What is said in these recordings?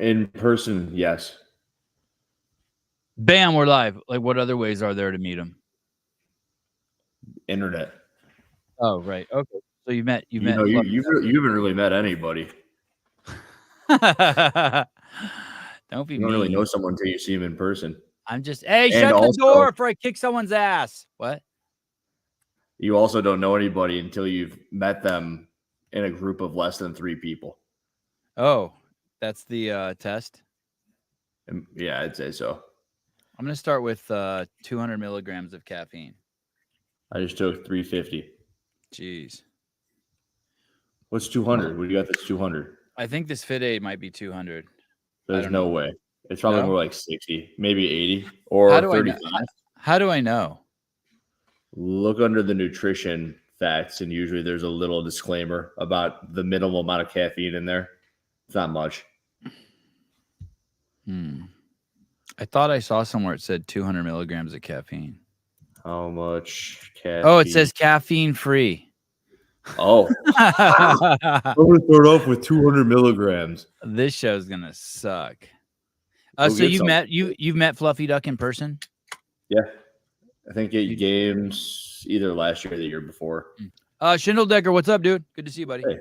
In person, yes. Bam, we're live. Like, what other ways are there to meet him? Internet. Oh, right. Okay. So you haven't really met anybody. Don't be You don't mean. really know someone until you see him in person. I'm just, hey, shut the door before I kick someone's ass. What? You also don't know anybody until you've met them in a group of less than 3 people. Oh, that's the test? Yeah, I'd say so. I'm going to start with 200 milligrams of caffeine. I just took 350. Jeez. What's 200? What do you got that's 200? I think this Fit Aid might be 200. There's no way. It's probably more like 60, maybe 80 or 35. How do I know? Look under the nutrition facts, and usually there's a little disclaimer about the minimal amount of caffeine in there. It's not much. I thought I saw somewhere it said 200 milligrams of caffeine. How much caffeine? Oh, it says caffeine free. Oh. I'm going to start off with 200 milligrams. This show's going to suck. So you've met Fluffy Duck in person? Yeah. I think at games either last year or the year before. Schindeldecker, what's up, dude? Good to see you, buddy. Hey.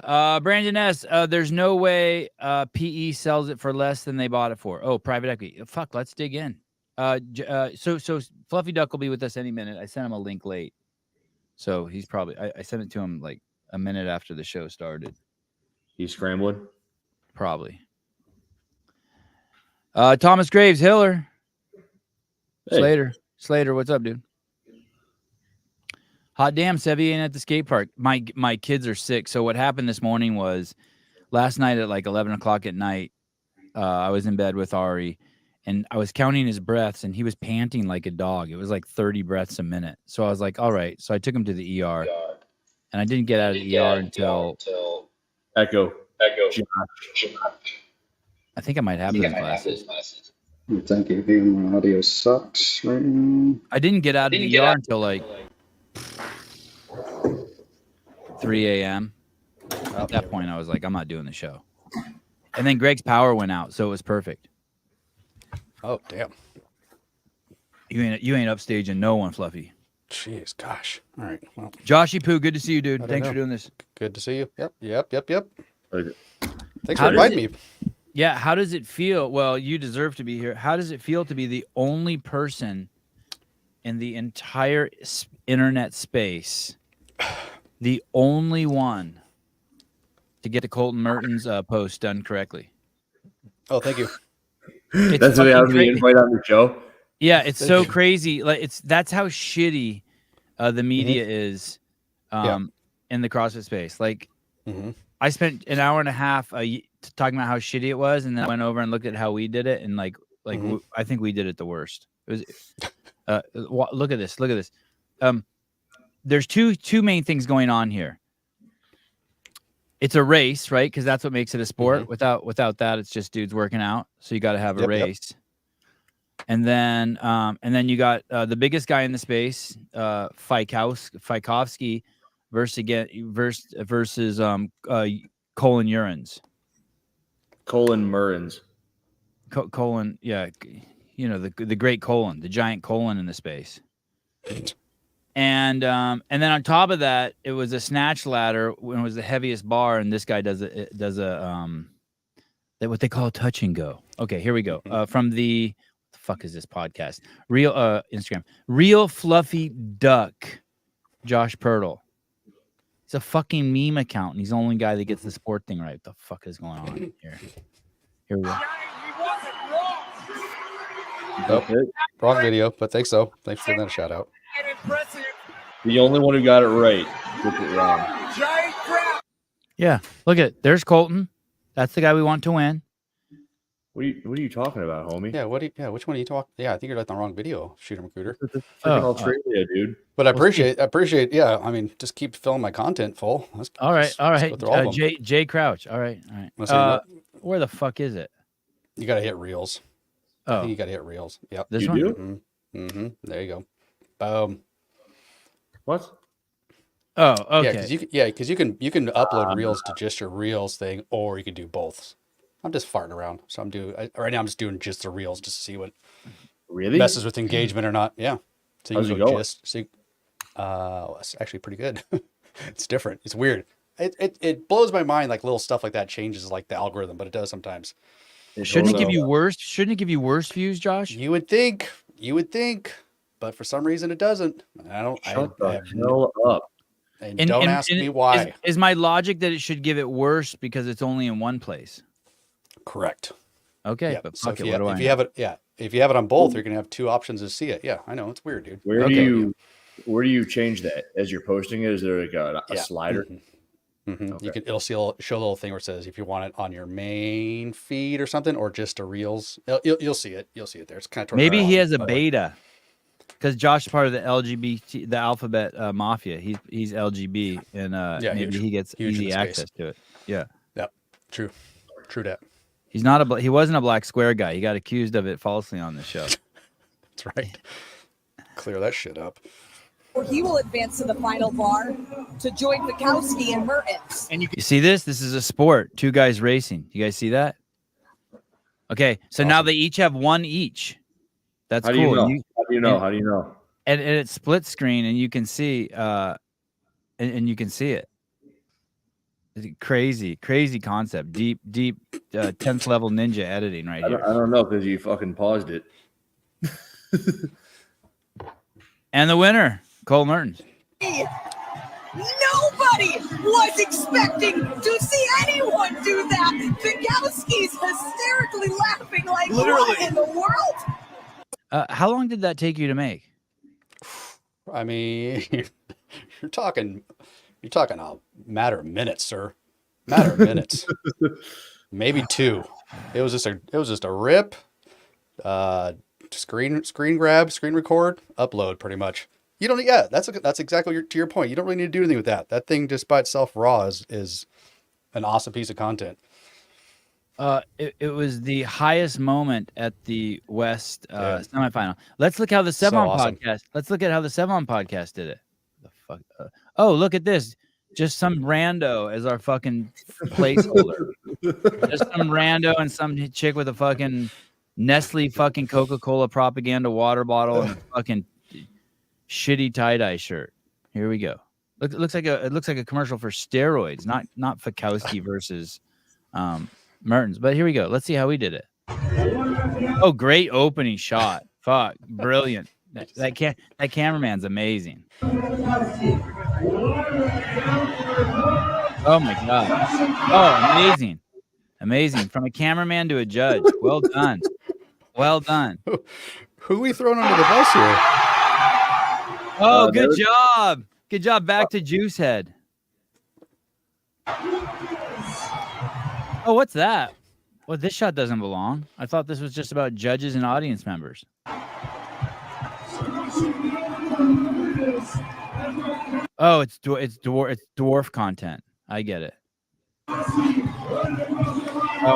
Brandon S., there's no way PE sells it for less than they bought it for. Oh, private equity. Fuck, let's dig in. So Fluffy Duck will be with us any minute. I sent him a link late. So he's probably, I sent it to him like a minute after the show started. He's scrambling? Probably. Thomas Graves, Hiller. Hey. Slater, what's up, dude? Hot damn, Sevy ain't at the skate park. My kids are sick. So what happened this morning was last night at like 11 o'clock at night, I was in bed with Ari and I was counting his breaths and he was panting like a dog. It was like 30 breaths a minute. So I was like, all right. So I took him to the ER and I didn't get out of the ER until Echo. I think I might have those glasses. Thank you. My audio sucks right now. I didn't get out of the ER until like 3 a.m. At that point, I was like, I'm not doing the show. And then Greg's power went out, so it was perfect. Oh, damn. You ain't upstaging no one, Fluffy. Jeez, gosh. All right. Well, Joshy Poo, good to see you, dude. Thanks for doing this. Good to see you. Yep. Okay. Thanks for inviting me. Yeah, how does it feel? Well, you deserve to be here. How does it feel to be the only person in the entire internet space, the only one to get the Colton Mertens post done correctly? Oh, thank you. That's what I was the invite on the show. Yeah, it's so crazy. Like that's how shitty the media is in the CrossFit space. Like I spent an hour and a half talking about how shitty it was, and then I went over and looked at how we did it, and like I think we did it the worst. It was look at this. There's two main things going on here. It's a race, right? Because that's what makes it a sport. Without that, it's just dudes working out. So you got to have a race. And then you got the biggest guy in the space, Fykovsky, versus Colin Urans. Colin Murrens. Colin, yeah, you know the great Colin, the giant Colin in the space. And then on top of that, it was a snatch ladder when it was the heaviest bar, and this guy does what they call touch and go. Okay, here we go. From the fuck is this podcast? Real Instagram. Real Fluffy Duck. Josh Pirtle. It's a fucking meme account, and he's the only guy that gets the sport thing right. What the fuck is going on here? Here we go. Nope. Wrong video, but thanks for giving that a shout out. The only one who got it right gets it wrong. Yeah, look at it. There's Colton. That's the guy we want to win. What are you talking about, homie? Yeah, which one are you talking? Yeah, I think you're at the wrong video, Shooter McCooter. Australia, dude. But I appreciate. Yeah, I mean, just keep filling my content full. All right. Jay Crouch. All right. Where the fuck is it? You got to hit reels. Oh, I think you got to hit reels. Yep. This one. There you go. Boom. What? Oh, okay. Because you can upload reels to just your reels thing, or you can do both. I'm just farting around, so right now I'm just doing just the reels just to see what Really messes with engagement or not. Yeah. So you How's can it go going? just so. It's actually pretty good. It's different. It's weird. It blows my mind. Like little stuff like that changes like the algorithm, but it does sometimes. Shouldn't it give you worse? Shouldn't it give you worse views, Josh? You would think, but for some reason it doesn't. Shut the hell up. And don't ask me why. Is my logic that it should give it worse because it's only in one place? Correct. Okay, Yeah. but So fuck if it. you, What do if I you know? have it, if you have it on both, you're gonna have two options to see it. Yeah, I know it's weird, dude. Where do you change that as you're posting it? Is there like a slider? Mm-hmm. Mm-hmm. Okay. It'll show a little thing where it says if you want it on your main feed or something, or just a reels. You'll see it. You'll see it there. It's kind of Maybe he has a beta because Josh is part of the LGBT, the alphabet mafia. He's LGB, and maybe he gets easy access to it. Yeah. Yep. True that. He wasn't a black square guy. He got accused of it falsely on the show. That's right. Clear that shit up. He will advance to the final bar to join Fikowski and Mertens. And you see this? This is a sport. Two guys racing. You guys see that? Okay, so now they each have one each. That's cool. How do you know? And it's split screen, and you can see, and you can see it. It's crazy concept. Deep 10th level ninja editing right here. I don't know because you fucking paused it. And the winner, Cole Mertens. Nobody was expecting to see anyone do that. Fikowski's hysterically laughing like, what in the world? How long did that take you to make? I mean, you're talking a matter of minutes, sir. Matter of minutes. Maybe 2. It was just a rip, screen grab, screen record, upload, pretty much. You don't. Yeah, that's exactly to your point. You don't really need to do anything with that. That thing just by itself, raw, is an awesome piece of content. It was the highest moment at the West semifinal. Let's look how the Sevon podcast. Let's look at how the Sevon podcast did it. The fuck. Oh, look at this. Just some rando as our fucking placeholder. Just some rando and some chick with a fucking Nestle fucking Coca-Cola propaganda water bottle and a fucking shitty tie-dye shirt. Here we go. It looks like a commercial for steroids, not Fikowski versus Mertens. But here we go. Let's see how we did it. Oh, great opening shot. Fuck, brilliant. That cameraman's amazing. Oh my god. Oh, amazing. From a cameraman to a judge. Well done. Who we throwing under the bus here? Oh, good job. Good job. Back to Juicehead. Oh, what's that? Well, this shot doesn't belong. I thought this was just about judges and audience members. Oh, it's dwarf content. I get it. Oh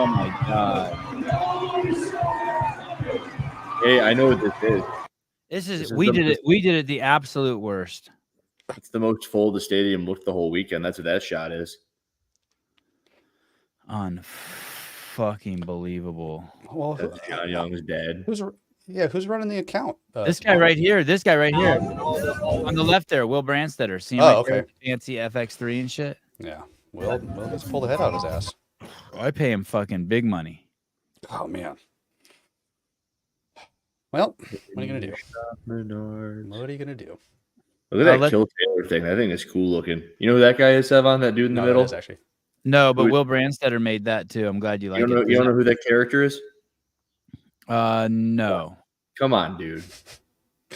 my god. Hey, I know what this is. We did it the absolute worst. It's the most full the stadium looked the whole weekend. That's what that shot is. Fucking believable. Well, that's John Young's dad. Who's running the account? This guy right here. On the left there, Will Brandstetter. See him okay. Fancy FX3 and shit. Yeah. Will just pull the head out of his ass. I pay him fucking big money. Oh man. Well, what are you gonna do? Look at that Kill Taylor thing. That thing is cool looking. You know who that guy is, Sevon? That dude in the middle? That is actually. No, but Will Brandstetter made that too. I'm glad you like it. You don't know who that character is? No. Come on, dude.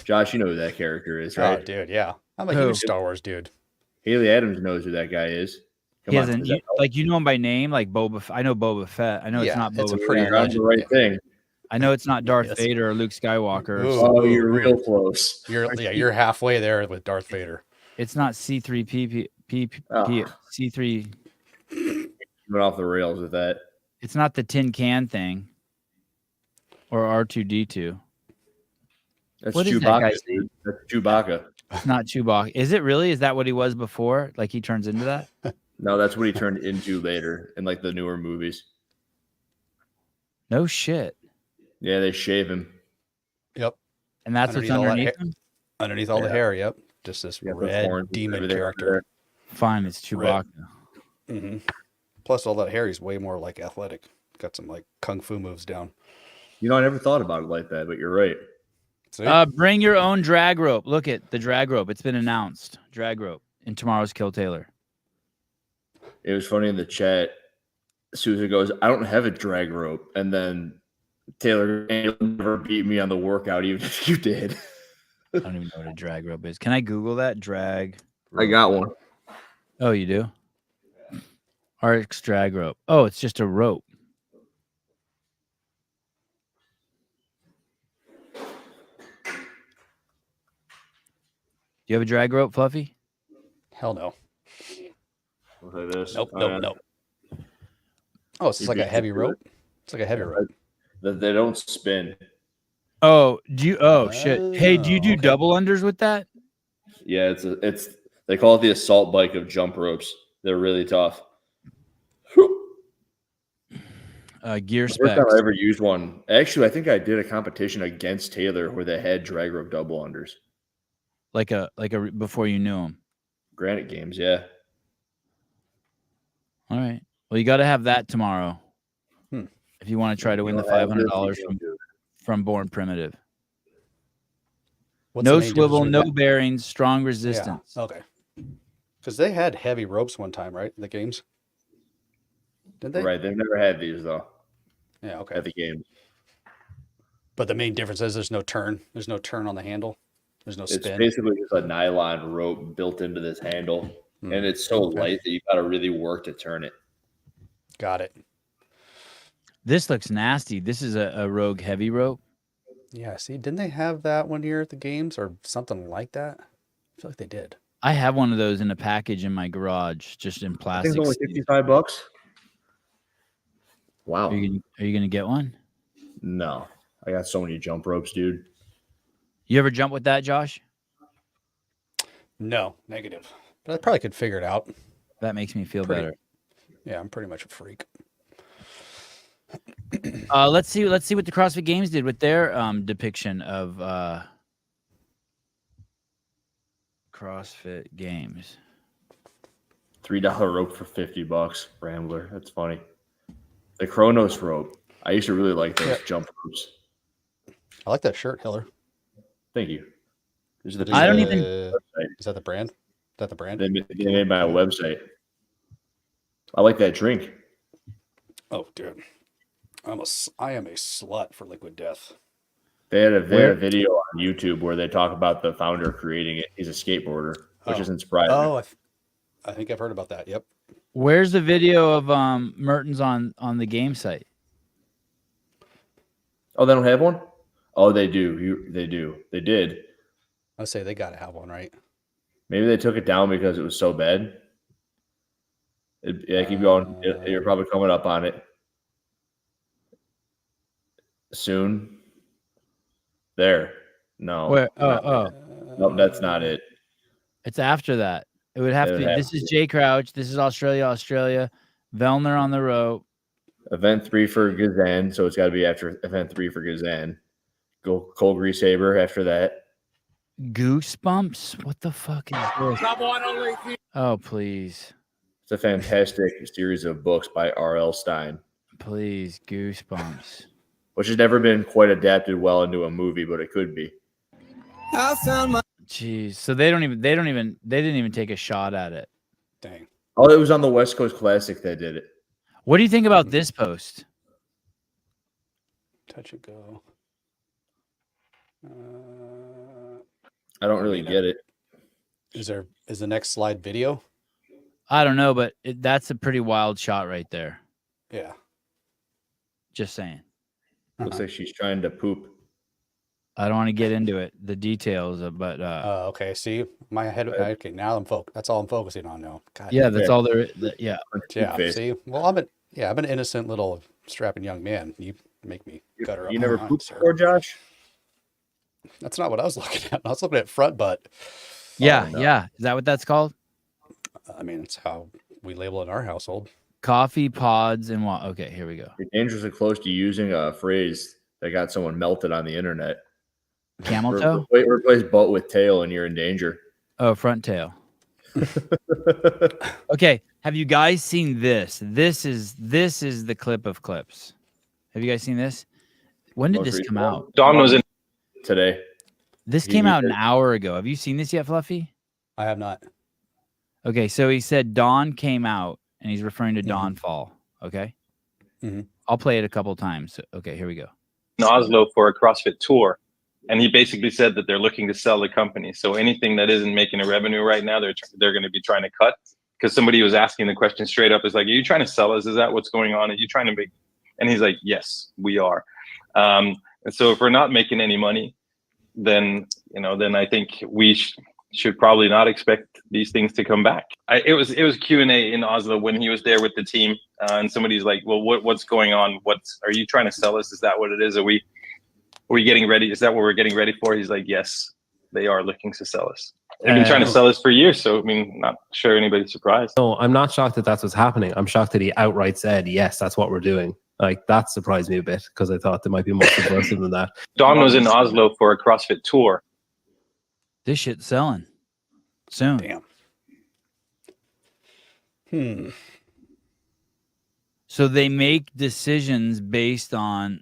Josh, you know who that character is, right? Oh, dude, yeah. I'm a huge Star Wars dude. Haley Adams knows who that guy is. You know him by name, like Boba. I know Boba Fett. I know it's not Boba Fett. You're on the right thing. I know it's not Darth Vader or Luke Skywalker. Oh, you're real close. You're halfway there with Darth Vader. It's not C3P C3. Went off the rails with that. It's not the tin can thing. Or R2D2. That's Chewbacca, dude. That's Chewbacca. It's not Chewbacca. Is it really? Is that what he was before? Like he turns into that? No, that's what he turned into later in like the newer movies. No shit. Yeah, they shave him. Yep. And that's what's Underneath all that underneath hair. him? Underneath all the Yeah. hair, yep. Just this Yeah, the red horns and demon everything character. Fine, it's Chewbacca. Hmm Plus all that hair, he's way more like athletic. Got some like kung fu moves down. You know, I never thought about it like that, but you're right. See? Bring your own drag rope. Look at the drag rope. It's been announced. Drag rope in tomorrow's Kill Taylor. It was funny in the chat. Susan goes, "I don't have a drag rope," and then Taylor never beat me on the workout, even if you did. I don't even know what a drag rope is. Can I Google that? Drag. I got one. Oh, you do? RX drag rope. Oh, it's just a rope. Do you have a drag rope, Fluffy? Hell no. Look at this. Nope. Oh, it's just like a heavy rope. It's like a heavy rope. They don't spin. Oh, do you? Oh shit! Hey, do you do okay. double unders with that? Yeah, it's they call it the assault bike of jump ropes. They're really tough. Gear The first time specs. I ever used one, actually, I think I did a competition against Taylor where they had drag rope double unders. Like a before you knew him. Granite Games, yeah. All right. Well, you got to have that tomorrow. Hmm. If you want to try to win the $500 from Born Primitive. What's No the main difference swivel, between no that? bearings, strong resistance. Yeah. Okay. Because they had heavy ropes one time, right? The games. Did they? Right, they've never had these though Yeah. Okay. at the games. But the main difference is there's no turn. There's no turn on the handle. There's no It's spin. basically just a nylon rope built into this handle, and it's so Okay. light that you got to really work to turn it. Got it. This looks nasty. This is a Rogue heavy rope. Yeah. See, didn't they have that one year at the games or something like that? I feel like they did. I have one of those in a package in my garage, just in I think plastic. it's only sleeve. $55. Wow. Are you gonna get one? No, I got so many jump ropes, dude. You ever jump with that, Josh? No, negative. But I probably could figure it out. That makes me feel Pretty- better. Yeah, I'm pretty much a freak. Let's see what the CrossFit Games did with their depiction of CrossFit Games. $3 rope for $50. Rambler. That's funny. The Kronos rope. I used to really like those Yeah. jump ropes. I like that shirt, Hiller. Thank you. This is the I don't people- even- Is that the brand? Is that the brand? They made my website. I like that drink. Oh, dude. I am a slut for Liquid Death. They had a Where- video on YouTube where they talk about the founder creating it. He's a skateboarder, which Oh. isn't surprising. Oh, I think I've heard about that. Yep. Where's the video of Mertens on the game site? Oh, they don't have one? Oh, they do. They do. They did. I say they got to have one, right? Maybe they took it down because it was so bad. Yeah, keep going. You're probably coming up on it soon. There. No. Where? not Oh, it. Nope, that's not it. it's after that. It would have It to would be. have This to is be. Jay Crouch. This is Australia. Vellner on the rope. Event 3 for Gazan, so it's got to be after event 3 for Gazan. Go Cold Grease Saber after that. Goosebumps. What the fuck is this? Oh, please. It's a fantastic series of books by R.L. Stein, Please, Goosebumps. which has never been quite adapted well into a movie, but it could be. Jeez. So they didn't even take a shot at it. Dang. Oh, it was on the West Coast Classic that did it. What do you think about this post? Touch and go. I don't really get it. Is the next slide video? I don't know, but that's a pretty wild shot right there. Yeah. Just saying. Looks like she's trying to poop. I don't want to get into it, the details, but Okay. See, my head. Okay, now that's all I'm focusing on now. God. yeah, damn. that's all there. Yeah, Yeah. Face. See, well, I'm an innocent little strapping young man. You make me gutter up. You my never mind, pooped sir. before, Josh? That's not what I was looking at. I was looking at front butt. Yeah, Oh, no. yeah. Is that what that's called? I mean, it's how we label it in our household. Coffee pods and what? Okay, here we go. You're dangerously close to using a phrase that got someone melted on the internet. Camel toe? Replace butt with tail and you're in danger. Oh, front tail. Okay, have you guys seen this? This is the clip of clips. Have you guys seen this? When did Most this come recent out? one. Dom was in. Today. This came out an hour ago. Have you seen this yet, Fluffy? I have not. Okay, so he said Dawn came out, and he's referring to Dawn Fall. Okay, I'll play it a couple times. Okay, here we go. In Oslo for a CrossFit tour, and he basically said that they're looking to sell the company. So anything that isn't making a revenue right now, they're going to be trying to cut. Because somebody was asking the question straight up, is like, "Are you trying to sell us? Is that what's going on? Are you trying to make?" And he's like, "Yes, we are." And so if we're not making any money, then I think we should probably not expect these things to come back. It was Q&A in Oslo when he was there with the team, and somebody's like, "Well, what's going on? Are you trying to sell us? Is that what it is? Are we getting ready? Is that what we're getting ready for?" He's like, "Yes, they are looking to sell us. They've been trying to sell us for years." So I mean, not sure anybody's surprised. No, I'm not shocked that that's what's happening. I'm shocked that he outright said, "Yes, that's what we're doing." Like, that surprised me a bit because I thought there might be more subversive than that. Don was in Oslo for a CrossFit tour. This shit's selling soon. Damn. So they make decisions based on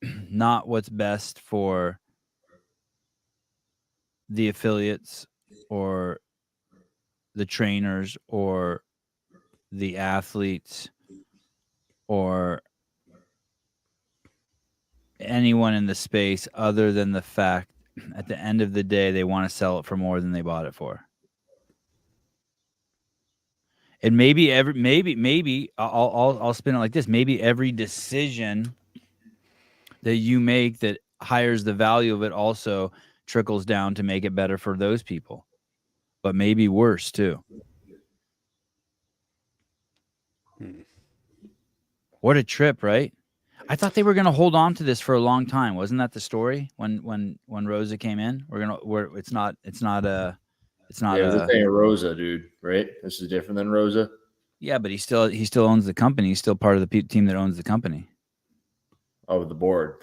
not what's best for the affiliates or the trainers or the athletes or anyone in the space, other than the fact at the end of the day they want to sell it for more than they bought it for. And maybe I'll spin it like this. Maybe every decision that you make that hires the value of it also trickles down to make it better for those people, but maybe worse too. What a trip, right? I thought they were going to hold on to this for a long time. Wasn't that the story when Rosa came in? It's not Yeah, this ain't Rosa, dude. Right? This is different than Rosa. Yeah, but he still owns the company. He's still part of the team that owns the company. Oh, the board.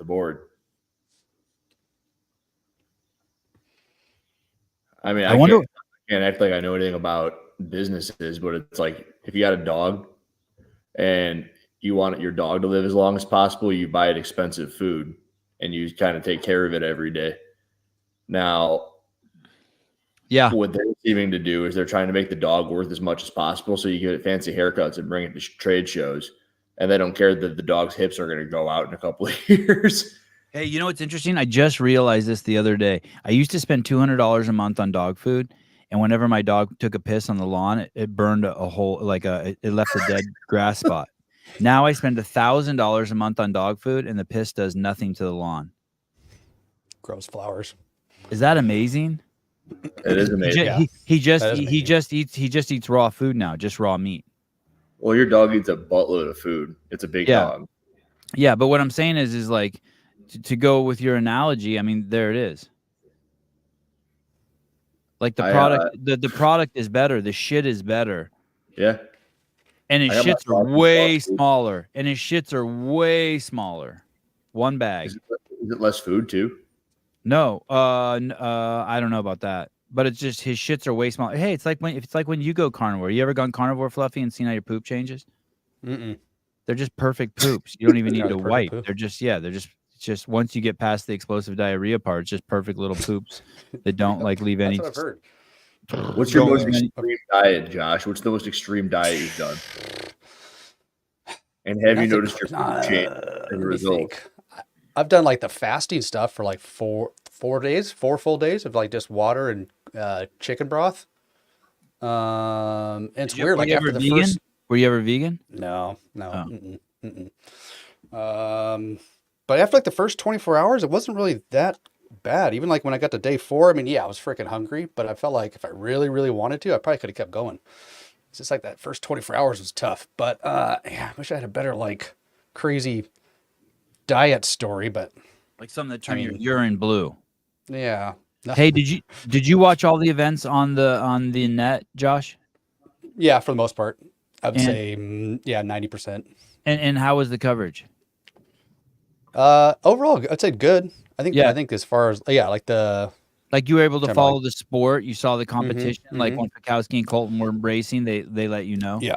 I mean, I can't act like I know anything about businesses, but it's like if you got a dog and you want your dog to live as long as possible, you buy it expensive food and you kind of take care of it every day. Now, yeah, what they're seeming to do is they're trying to make the dog worth as much as possible so you get fancy haircuts and bring it to trade shows, and they don't care that the dog's hips are going to go out in a couple of years. Hey, you know what's interesting? I just realized this the other day. I used to spend $200 a month on dog food, and whenever my dog took a piss on the lawn, it burned a hole, it left a dead grass spot. Now I spend $1,000 a month on dog food, and the piss does nothing to the lawn. Grows flowers. Is that amazing? It is amazing. He just eats raw food now, just raw meat. Well, your dog eats a buttload of food. It's a big dog. Yeah, but what I'm saying is like to go with your analogy. I mean, there it is. Like the product, the product is better. The shit is better. Yeah. And his shits are way smaller. One bag. Is it less food too? No. I don't know about that. But it's just his shits are way smaller. Hey, it's like when you go carnivore. You ever gone carnivore, Fluffy, and seen how your poop changes? Mm-mm. They're just perfect poops. You don't even need to wipe. Poop. They're just once you get past the explosive diarrhea part, it's just perfect little poops that don't like leave any. That's what I've heard. What's your most extreme diet, Josh? What's the most extreme diet you've done? And have you noticed your food change as a result? I've done like the fasting stuff for like 4 full days of like just water and chicken broth. And it's weird. Like after the first. Were you ever vegan? No. Oh. But after like the first 24 hours, it wasn't really that bad. Even like when I got to day 4, I mean, yeah, I was freaking hungry, but I felt like if I really, really wanted to, I probably could have kept going. It's just like that first 24 hours was tough. But yeah, I wish I had a better like crazy diet story, but like something that turned your urine blue. Yeah. Hey, did you watch all the events on the net, Josh? Yeah, for the most part, I would say 90%. And how was the coverage? Overall, I'd say good. I Yeah. think as far as like you were able to Talking about, follow like- the sport. You saw the competition. Like when Fikowski and Colton were racing, they let you know. Yeah.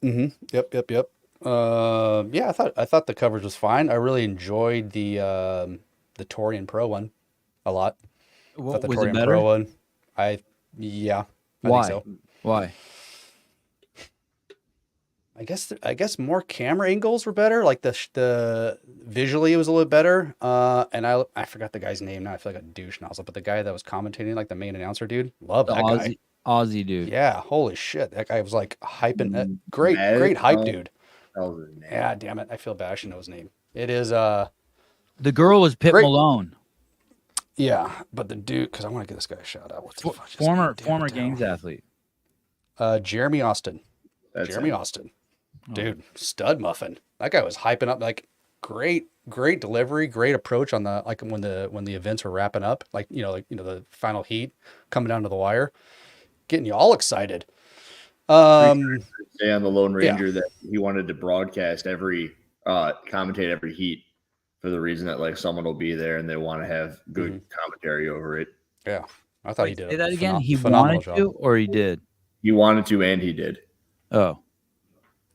Yep. Yeah, I thought the coverage was fine. I really enjoyed the Torian Pro one a lot. What The was Torian it better? Pro one, I Why? think so. Why? I guess more camera angles were better. Like the visually it was a little bit better. And I forgot the guy's name now. I feel like a douche nozzle, but the guy that was commentating, like the main announcer dude, love The that guy. Aussie dude. Yeah, holy shit, that guy was like hyping. Great hype dude. Yeah, damn it, I feel bad. I should know his name. It is The girl was Pit Great. Malone. Yeah, but the dude, because I want to give this guy a shout out. What's the fuck? Former games athlete. Jeremy Austin. That's Austin. Dude, stud muffin. That guy was hyping up, like great delivery, great approach on the like when the events were wrapping up, like the final heat coming down to the wire, getting you all excited. Say on the Lone Ranger that he wanted to broadcast commentate every heat for the reason that like someone will be there and they want to have good commentary over it. Yeah, I thought he did. Say that again. He phenomenal wanted job. to, or he did. He wanted to, and he did. Oh,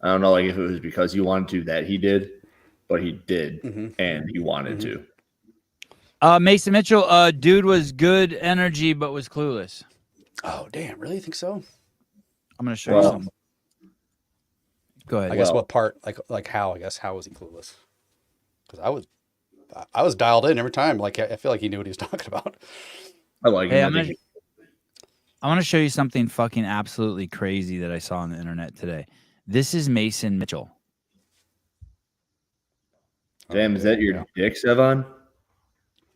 I don't know, like if it was because he wanted to that he did, but he did, and he wanted to. Mason Mitchell, dude was good energy, but was clueless. Oh damn, really? You think so? I'm gonna show you something. Go ahead. I guess what part? Like how? I guess how was he clueless? Because I was dialed in every time. Like I feel like he knew what he was talking about. I like Hey, him. I want to show you something fucking absolutely crazy that I saw on the internet today. This is Mason Mitchell. Damn, is that your dick, Sevon?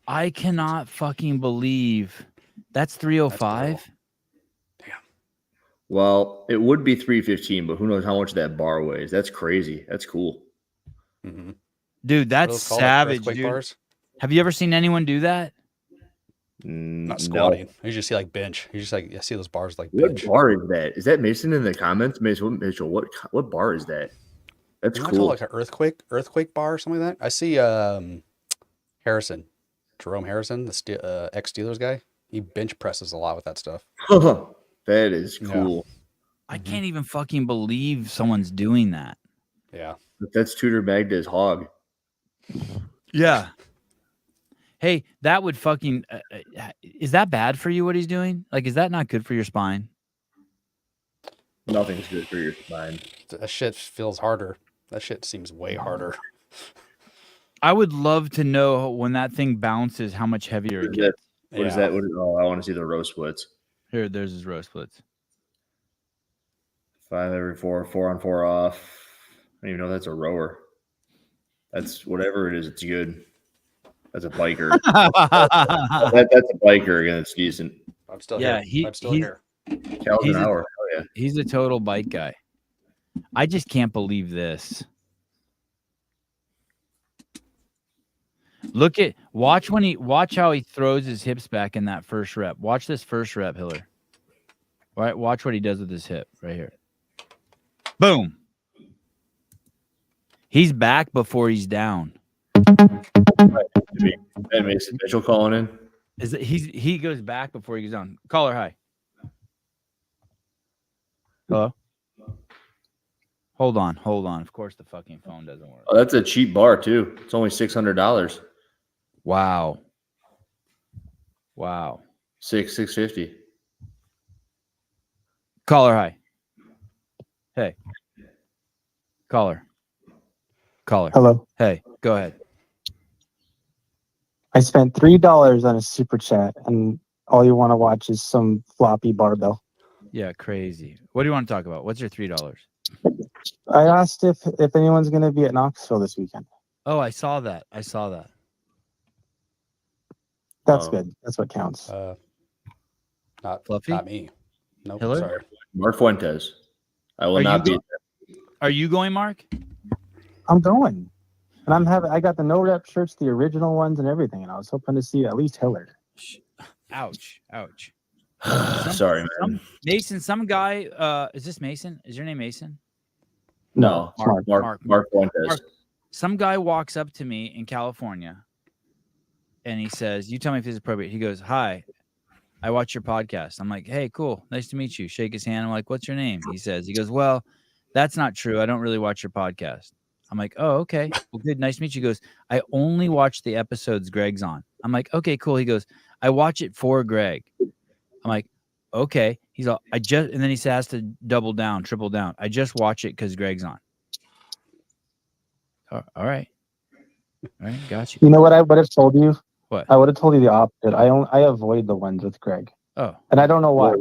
I cannot fucking believe that's 305. Damn. Well, it would be 315, but who knows how much that bar weighs? That's crazy. That's cool. Dude, that's savage, dude. Bars? Have you ever seen anyone do that? Not squatting. No. You just see like bench. You just like I see those bars like What bench. bar is that? Is that Mason in the comments? Mason Mitchell, what bar is that? That's Isn't that cool. called like an earthquake bar or something like that? I see Harrison, Jerome Harrison, the ex Steelers guy. He bench presses a lot with that stuff. That is cool. I can't even fucking believe someone's doing that. Yeah. But that's Tudor Magda's hog. Yeah. Hey, that would fucking is that bad for you what he's doing? Like, is that not good for your spine? Nothing's good for your spine. That shit feels harder. That shit seems way harder. I would love to know when that thing bounces how much heavier it gets. What is that? Oh, I want to see the row splits. Here, there's his row splits. 5 every 4, 4 on 4 off. I don't even know that's a rower. That's whatever it is. It's good. That's a biker. That's a biker again. It's decent. I'm still here. I'm still here. Cows an hour. Oh yeah. He's a total bike guy. I just can't believe this. Watch how he throws his hips back in that first rep. Watch this first rep, Hiller. Right, watch what he does with his hip right here. Boom. He's back before he's down. And Mason Mitchell calling in. He goes back before he goes down. Caller, hi. Hello. Hold on. Of course, the fucking phone doesn't work. Oh, that's a cheap bar too. It's only $600. Wow. $650. Caller, hi. Hey. Caller. Hello. Hey, go ahead. I spent $3 on a super chat, and all you want to watch is some floppy barbell. Yeah, crazy. What do you want to talk about? What's your $3? I asked if anyone's going to be at Knoxville this weekend. Oh, I saw that. That's good. That's what counts. Not Fluffy? Not me. Nope. Hiller? Sorry. Mark Fuentes. I will not be. Are you going, Mark? I'm going, and I got the no rep shirts, the original ones, and everything. And I was hoping to see at least Hiller. Ouch. Sorry, man. Mason, some guy, is this Mason? Is your name Mason? No, Mark Fuentes. Some guy walks up to me in California and he says, "You tell me if this is appropriate." He goes, "Hi, I watch your podcast." I'm like, "Hey, cool. Nice to meet you." Shake his hand. I'm like, "What's your name?" He goes, "Well, that's not true. I don't really watch your podcast." I'm like, "Oh, okay. Well, good. Nice to meet you." He goes, "I only watch the episodes Greg's on." I'm like, "Okay, cool." He goes, "I watch it for Greg." I'm like, "Okay." He's all, and then he has to double down, triple down. "I just watch it because Greg's on." All right. Got you. You know what I would have told you? What? I would have told you the opposite. I avoid the ones with Greg. Oh. And I don't know why.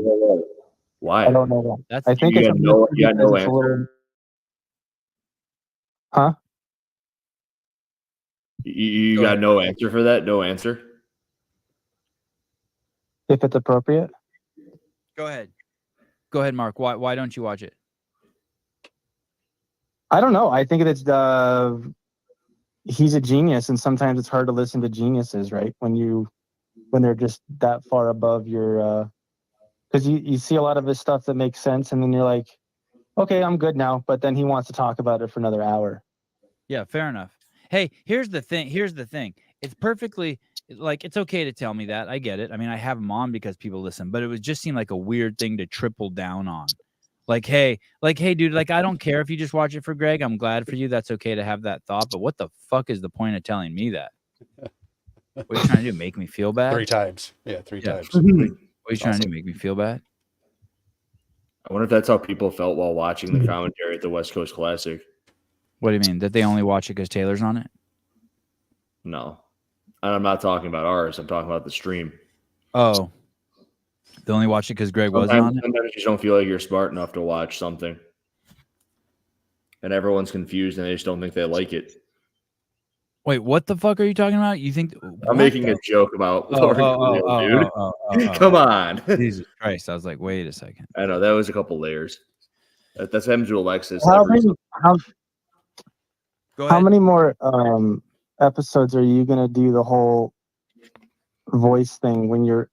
Why? I don't know why. I think you it's got no little... answer. Huh? You got no answer for that? No answer? If it's appropriate? Go ahead, Mark. Why don't you watch it? I don't know. I think it's he's a genius, and sometimes it's hard to listen to geniuses, right? When they're just that far above your because you see a lot of his stuff that makes sense, and then you're like, okay, I'm good now. But then he wants to talk about it for another hour. Yeah, fair enough. Hey, here's the thing. It's perfectly like, it's okay to tell me that. I get it. I mean, I have them on because people listen, but it would just seem like a weird thing to triple down on. Like, hey, dude, like, I don't care if you just watch it for Greg. I'm glad for you. That's okay to have that thought. But what the fuck is the point of telling me that? What are you trying to do? Make me feel bad? 3 times. Yeah, 3 times. What are you trying to do? Make me feel bad? I wonder if that's how people felt while watching the commentary at the West Coast Classic. What do you mean? That they only watch it because Taylor's on it? No. And I'm not talking about ours. I'm talking about the stream. Oh. They only watch it because Greg wasn't on it? Sometimes you just don't feel like you're smart enough to watch something. And everyone's confused and they just don't think they like it. Wait, what the fuck are you talking about? You think I'm making a joke about dude. Come on. Jesus Christ. I was like, wait a second. I know, that was a couple layers. That's him to Alexis. How many more episodes are you gonna do the whole voice thing when you're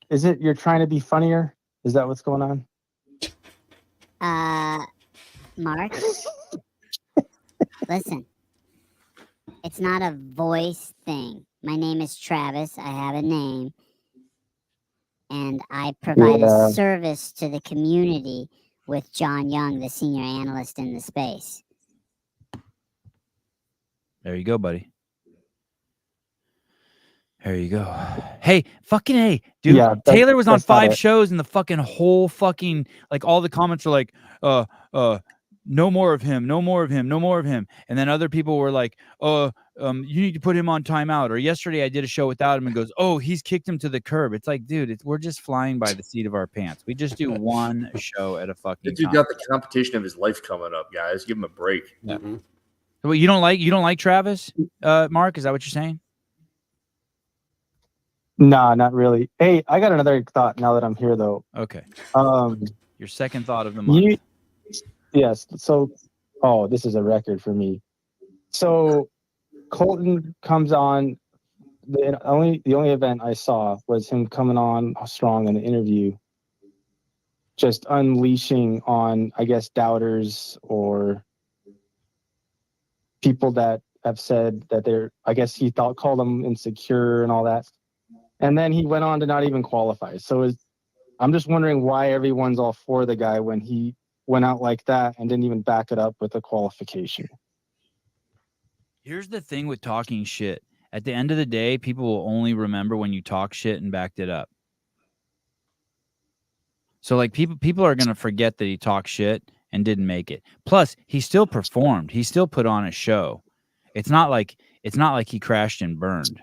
you're trying to be funnier? Is that what's going on? Mark, listen, it's not a voice thing. My name is Travis. I have a name, and I provide a service to the community with John Young, the senior analyst in the space. There you go, buddy. There you go. Hey, fucking hey, dude. Yeah, Taylor was on 5 shows, and the fucking whole fucking, like, all the comments are like, no more of him, no more of him, no more of him. And then other people were like, you need to put him on timeout. Or yesterday I did a show without him and goes, oh, he's kicked him to the curb. It's like, dude, we're just flying by the seat of our pants. We just do one show at a fucking time. Dude got the competition of his life coming up, guys. Give him a break. Yeah. Mm-hmm. Well, you don't like Travis, Mark? Is that what you're saying? No, not really. Hey, I got another thought now that I'm here, though. Okay. Your second thought of the month. Yes. So, this is a record for me. So, Colton comes on. The only event I saw was him coming on strong in the interview, just unleashing on, I guess, doubters or people that have said that they're, I guess he called them insecure and all that. And then he went on to not even qualify. So I'm just wondering why everyone's all for the guy when he went out like that and didn't even back it up with a qualification. Here's the thing with talking shit. At the end of the day, people will only remember when you talk shit and backed it up. So, like, people are going to forget that he talked shit and didn't make it. Plus, he still performed. He still put on a show. It's not like he crashed and burned.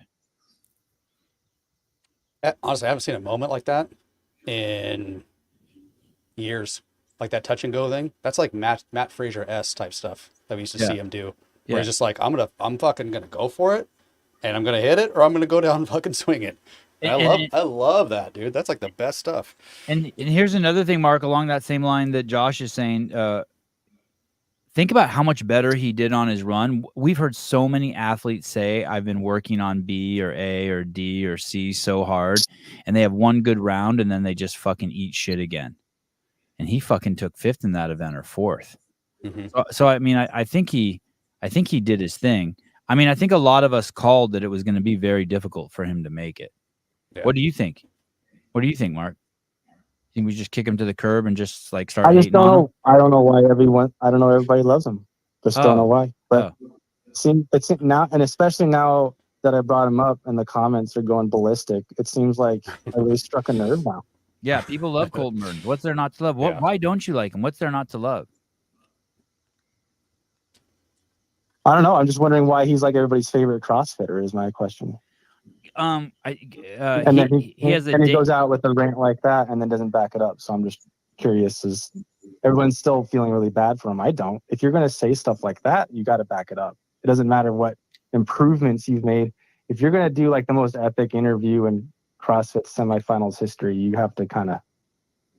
Honestly, I haven't seen a moment like that in years. Like that touch and go thing. That's like Matt Frazier-esque type stuff that we used to see him do. Where he's just like, I'm fucking gonna go for it, and I'm gonna hit it, or I'm gonna go down and fucking swing it. I love that, dude. That's like the best stuff. And here's another thing, Mark, along that same line that Josh is saying. think about how much better he did on his run. We've heard so many athletes say, I've been working on B or A or D or C so hard, and they have one good round and then they just fucking eat shit again. And he fucking took 5th in that event or 4th. So I mean, I think he did his thing. I mean, I think a lot of us called that it was going to be very difficult for him to make it. Yeah. What do you think? What do you think, Mark? Think we just kick him to the curb and just like start? I just don't know. I don't know why everybody loves him. Just don't know why. But it's now, and especially now that I brought him up and the comments are going ballistic, it seems like I really struck a nerve now. Yeah, people love Colton Mertens. What's there not to love? Why don't you like him? What's there not to love? I don't know. I'm just wondering why he's like everybody's favorite CrossFitter is my question. And then he goes out with a rant like that and then doesn't back it up. So I'm just curious, is everyone's still feeling really bad for him? I don't. If you're going to say stuff like that, you got to back it up. It doesn't matter what improvements you've made. If you're going to do like the most epic interview in CrossFit semifinals history, you have to kind of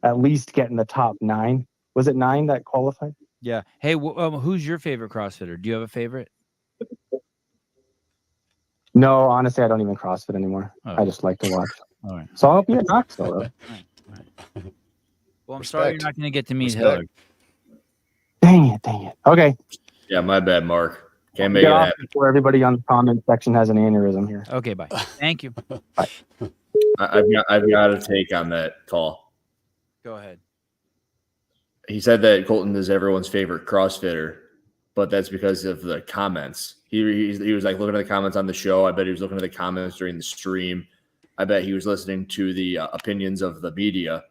at least get in the top 9. Was it 9 that qualified? Yeah. Hey, who's your favorite CrossFitter? Do you have a favorite? No, honestly, I don't even CrossFit anymore. I just like to watch. All right. So I'll be a Knoxville. All right. Well, I'm sorry you're not going to get to meet Hillary. Dang it. Okay. Yeah, my bad, Mark. Can't make it happen. Before everybody on the comment section has an aneurysm here. Okay, bye. Thank you. Bye. I've got a take on that call. Go ahead. He said that Colton is everyone's favorite CrossFitter, but that's because of the comments. He was like looking at the comments on the show. I bet he was looking at the comments during the stream. I bet he was listening to the opinions of the media,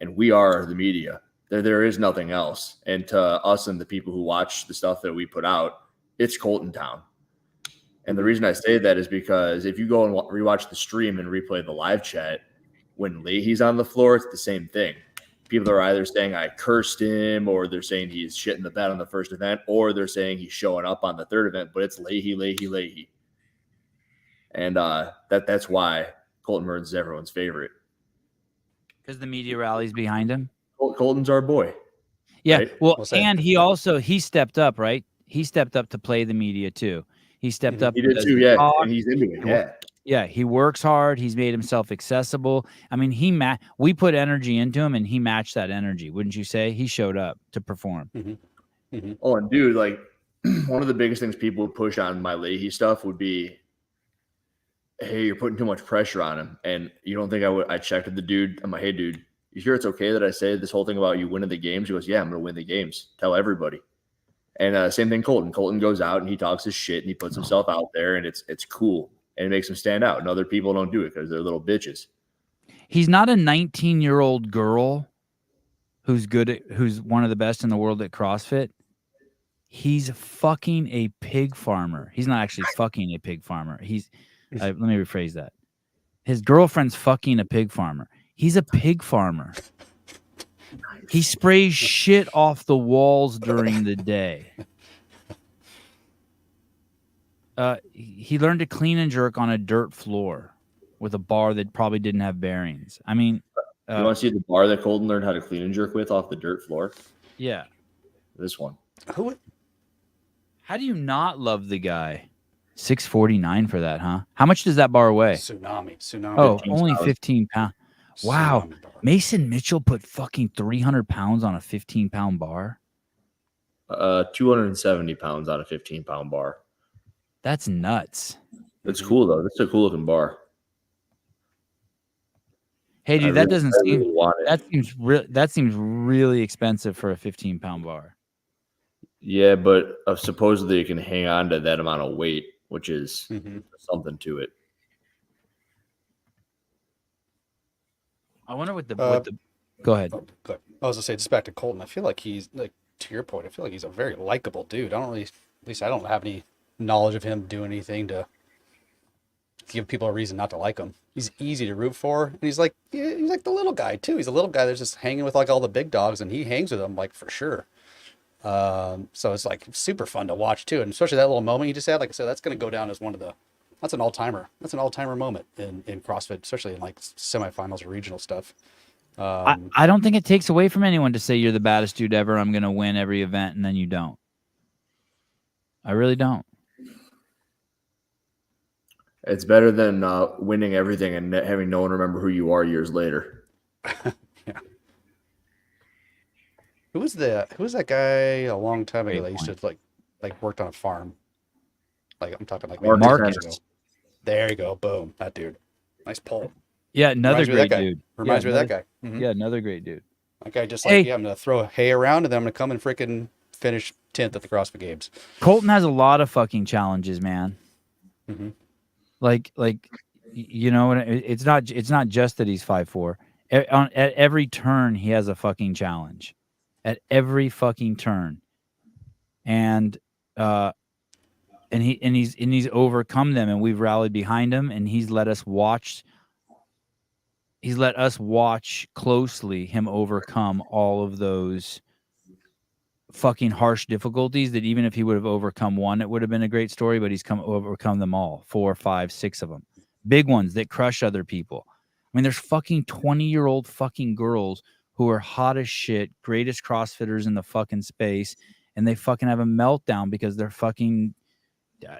and we are the media. There is nothing else. And to us and the people who watch the stuff that we put out, it's Colton Town. And the reason I say that is because if you go and rewatch the stream and replay the live chat, when Leahy's on the floor, it's the same thing. People are either saying I cursed him, or they're saying he's shitting the bed on the first event, or they're saying he's showing up on the third event, but it's Leahy. And that's why Colton Mertens is everyone's favorite. Because the media rallies behind him? Colton's our boy. Yeah, right? Well, and he stepped up, right? He stepped up to play the media too. He stepped up. He did too, yeah. And he's into it, yeah. Yeah, he works hard. He's made himself accessible. I mean, we put energy into him, and he matched that energy. Wouldn't you say? He showed up to perform. Oh, and dude, like one of the biggest things people would push on my Leahy stuff would be, hey, you're putting too much pressure on him. And you don't think I checked with the dude. I'm like, hey, dude, you sure it's okay that I say this whole thing about you winning the games? He goes, yeah, I'm going to win the games. Tell everybody. And same thing, Colton. Colton goes out and he talks his shit and he puts himself out there, and it's cool. And it makes him stand out. And other people don't do it because they're little bitches. He's not a 19-year-old girl who's one of the best in the world at CrossFit. He's fucking a pig farmer. He's not actually fucking a pig farmer. Let me rephrase that. His girlfriend's fucking a pig farmer. He's a pig farmer. He sprays shit off the walls during the day. He learned to clean and jerk on a dirt floor with a bar that probably didn't have bearings. I mean, you want to see the bar that Colton learned how to clean and jerk with off the dirt floor? Yeah. This one. How do you not love the guy? $649 for that, huh? How much does that bar weigh? Tsunami. Oh, only 15 pounds. Wow. Mason Mitchell put fucking 300 pounds on a 15-pound bar? 270 pounds on a 15-pound bar. That's nuts. That's cool, though. That's a cool-looking bar. Hey, dude, that seems really expensive for a 15-pound bar. Yeah, but supposedly it can hang on to that amount of weight, which is something to it. I wonder what the go ahead. I was gonna say, just back to Colton. I feel like he's like, to your point, I feel like he's a very likable dude. I don't have any knowledge of him doing anything to give people a reason not to like him. He's easy to root for, and he's like the little guy too. He's a little guy that's just hanging with like all the big dogs, and he hangs with them like for sure. So it's like super fun to watch too, and especially that little moment you just had. Like I said, that's going to go down as that's an all-timer. That's an all-timer moment in CrossFit, especially in like semifinals or regional stuff. I don't think it takes away from anyone to say you're the baddest dude ever. I'm going to win every event, and then you don't. I really don't. It's better than winning everything and having no one remember who you are years later. Yeah. Who was that guy a long time ago Great that used to like worked on a farm? Like I'm talking like maybe Marcus 10 years Henry. ago. There you go. Boom. That dude. Nice pull. Yeah, another Reminds me of that great guy. dude. Reminds yeah, me of that guy. Mhm. Yeah, another great dude. That guy just Hey. like, yeah, I'm gonna throw hay around and then I'm gonna come and freaking finish 10th at the CrossFit Games. Colton has a lot of fucking challenges, man. Mhm. Like you know, it's not just that he's 5'4". At every turn, he has a fucking challenge. At every fucking turn, and he's overcome them, and we've rallied behind him, and he's let us watch. He's let us watch closely him overcome all of those fucking harsh difficulties that even if he would have overcome one, it would have been a great story, but he's overcome them all, 4, 5, 6 of them. Big ones that crush other people. I mean, there's fucking 20-year-old fucking girls who are hot as shit, greatest CrossFitters in the fucking space, and they fucking have a meltdown because they're fucking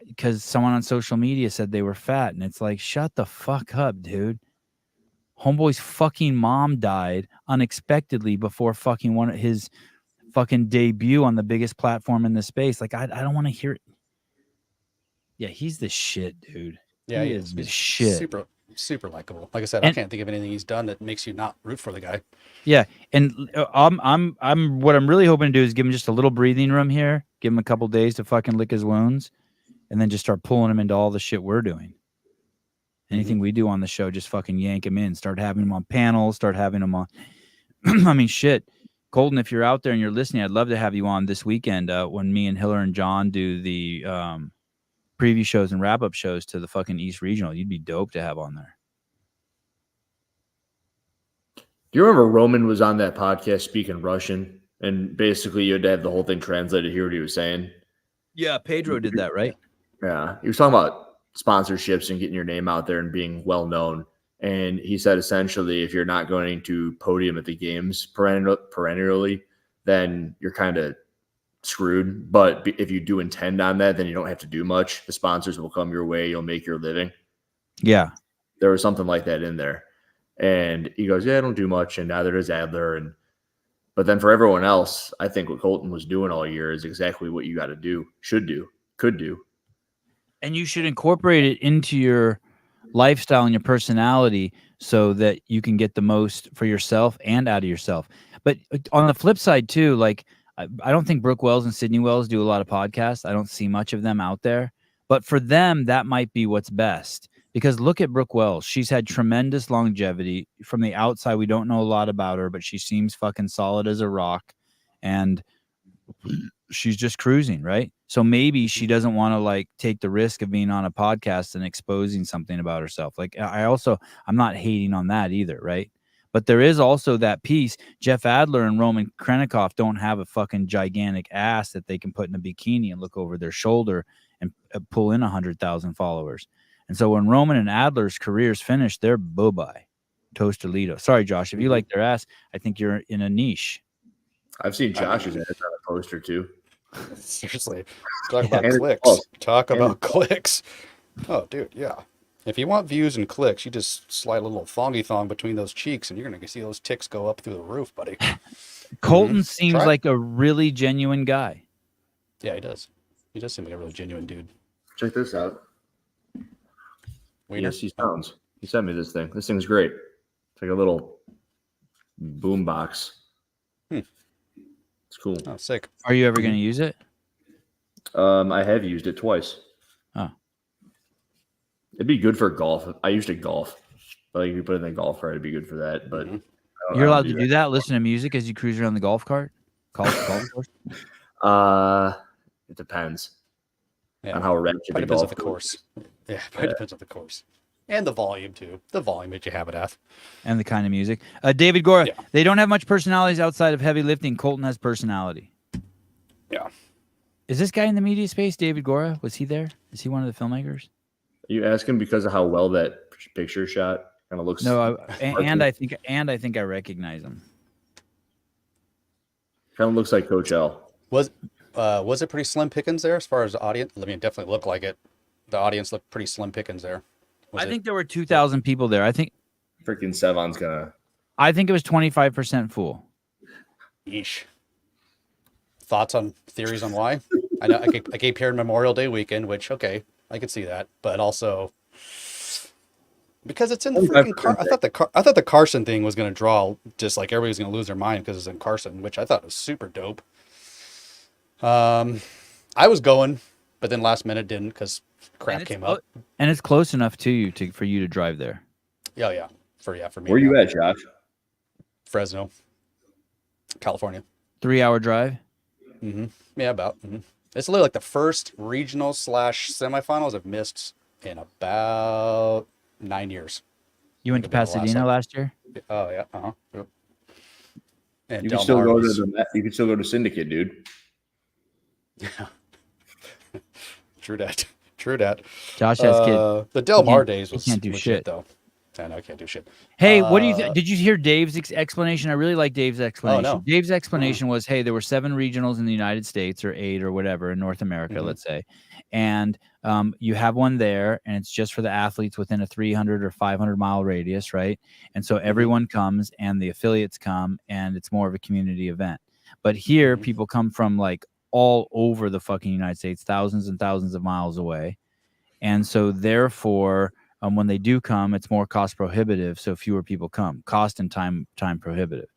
because someone on social media said they were fat, and it's like, shut the fuck up, dude. Homeboy's fucking mom died unexpectedly before fucking one of his fucking debut on the biggest platform in the space. Like, I don't want to hear it. Yeah, he's the shit, dude. Yeah, he he is the He's shit. super likable. Like I said, And- I can't think of anything he's done that makes you not root for the guy. Yeah, and I'm what I'm really hoping to do is give him just a little breathing room here, give him a couple days to fucking lick his wounds, and then just start pulling him into all the shit we're doing. Anything we do on the show, just fucking yank him in. Start having him on panels. Start having him on. I mean, shit, Colton, if you're out there and you're listening, I'd love to have you on this weekend when me and Hiller and John do the preview shows and wrap up shows to the fucking East Regional. You'd be dope to have on there. Do you remember Roman was on that podcast speaking Russian, and basically you had to have the whole thing translated to hear what he was saying? Yeah, Pedro did that, right? Yeah, he was talking about sponsorships and getting your name out there and being well known. And he said essentially, if you're not going to podium at the games perennially, then you're kind of screwed. But if you do intend on that, then you don't have to do much. The sponsors will come your way. You'll make your living. Yeah. There was something like that in there. And he goes, yeah, I don't do much. And neither does Adler. But then for everyone else, I think what Colton was doing all year is exactly what you got to do, should do, could do. And you should incorporate it into your lifestyle and your personality so that you can get the most for yourself and out of yourself. But on the flip side too, like I don't think Brooke Wells and Sydney Wells do a lot of podcasts. I don't see much of them out there. But for them, that might be what's best. Because look at Brooke Wells. She's had tremendous longevity. From the outside, we don't know a lot about her, but she seems fucking solid as a rock. And she's just cruising, right? So maybe she doesn't want to like take the risk of being on a podcast and exposing something about herself. Like I'm not hating on that either, right? But there is also that piece. Jeff Adler and Roman Krenikoff don't have a fucking gigantic ass that they can put in a bikini and look over their shoulder and pull in 100,000 followers. And so when Roman and Adler's careers finish, they're bye-bye. Toastalito. Sorry, Josh. If you like their ass, I think you're in a niche. I've seen Josh's ass on a poster too. Seriously. Talk about clicks. Talk about clicks. Oh, dude, yeah. If you want views and clicks, you just slide a little thongy thong between those cheeks and you're going to see those ticks go up through the roof, buddy. Colton seems like a really genuine guy. Yeah, he does. He does seem like a really genuine dude. Check this out. Wiener? Yes, he sounds. He sent me this thing. This thing's great. It's like a little boom box. It's cool. Oh, sick. Are you ever going to use it? I have used it twice. Oh. It'd be good for golf. I used to golf. Like if you put it in the golf cart, it'd be good for that. But You're allowed to do that? Listen to music as you cruise around the golf cart? Golf course? It depends Yeah. on how ratchet the Depends on golf the course. Yeah, probably depends on the course. And the volume, too. The volume that you have it at. And the kind of music. David Gora, they don't have much personalities outside of heavy lifting. Colton has personality. Yeah. Is this guy in the media space, David Gora? Was he there? Is he one of the filmmakers? Are you asking because of how well that picture shot kind of looks? No, I think I recognize him. Kind of looks like Coach L. Was Was it pretty slim pickings there as far as the audience? I mean, it definitely looked like it. The audience looked pretty slim pickings there. I think there were 2,000 people there. I think freaking Sevon's gonna. I think it was 25% full. Yeesh. Thoughts on theories on why? I know I keep hearing Memorial Day weekend, which okay, I could see that, but also because it's in freaking I thought the Carson thing was going to draw, just like everybody's going to lose their mind because it's in Carson, which I thought was super dope. I was going, but then last minute didn't because crap came up. And it's close enough to you for you to drive there. Yeah. For me. Where you at, Josh? Fresno, California. 3-hour drive. Yeah, about. It's literally like the first regional / semifinals I've missed in about 9 years. You went to Pasadena last year? Oh yeah. Yep. And you can still go to you can still go to Syndicate, dude. Yeah. True that. Josh has kids. The Del Mar days was can't do shit though. I know I can't do shit. Hey, what do you did you hear Dave's explanation? I really like Dave's explanation. Oh, no. Dave's explanation was, hey, there were 7 regionals in the United States, or 8 or whatever in North America, let's say. And you have one there, and it's just for the athletes within a 300 or 500 mile radius, right? And so everyone comes, and the affiliates come, and it's more of a community event. But here, people come from like all over the fucking United States, thousands and thousands of miles away. And so therefore, when they do come, it's more cost prohibitive, so fewer people come. Cost and time prohibitive.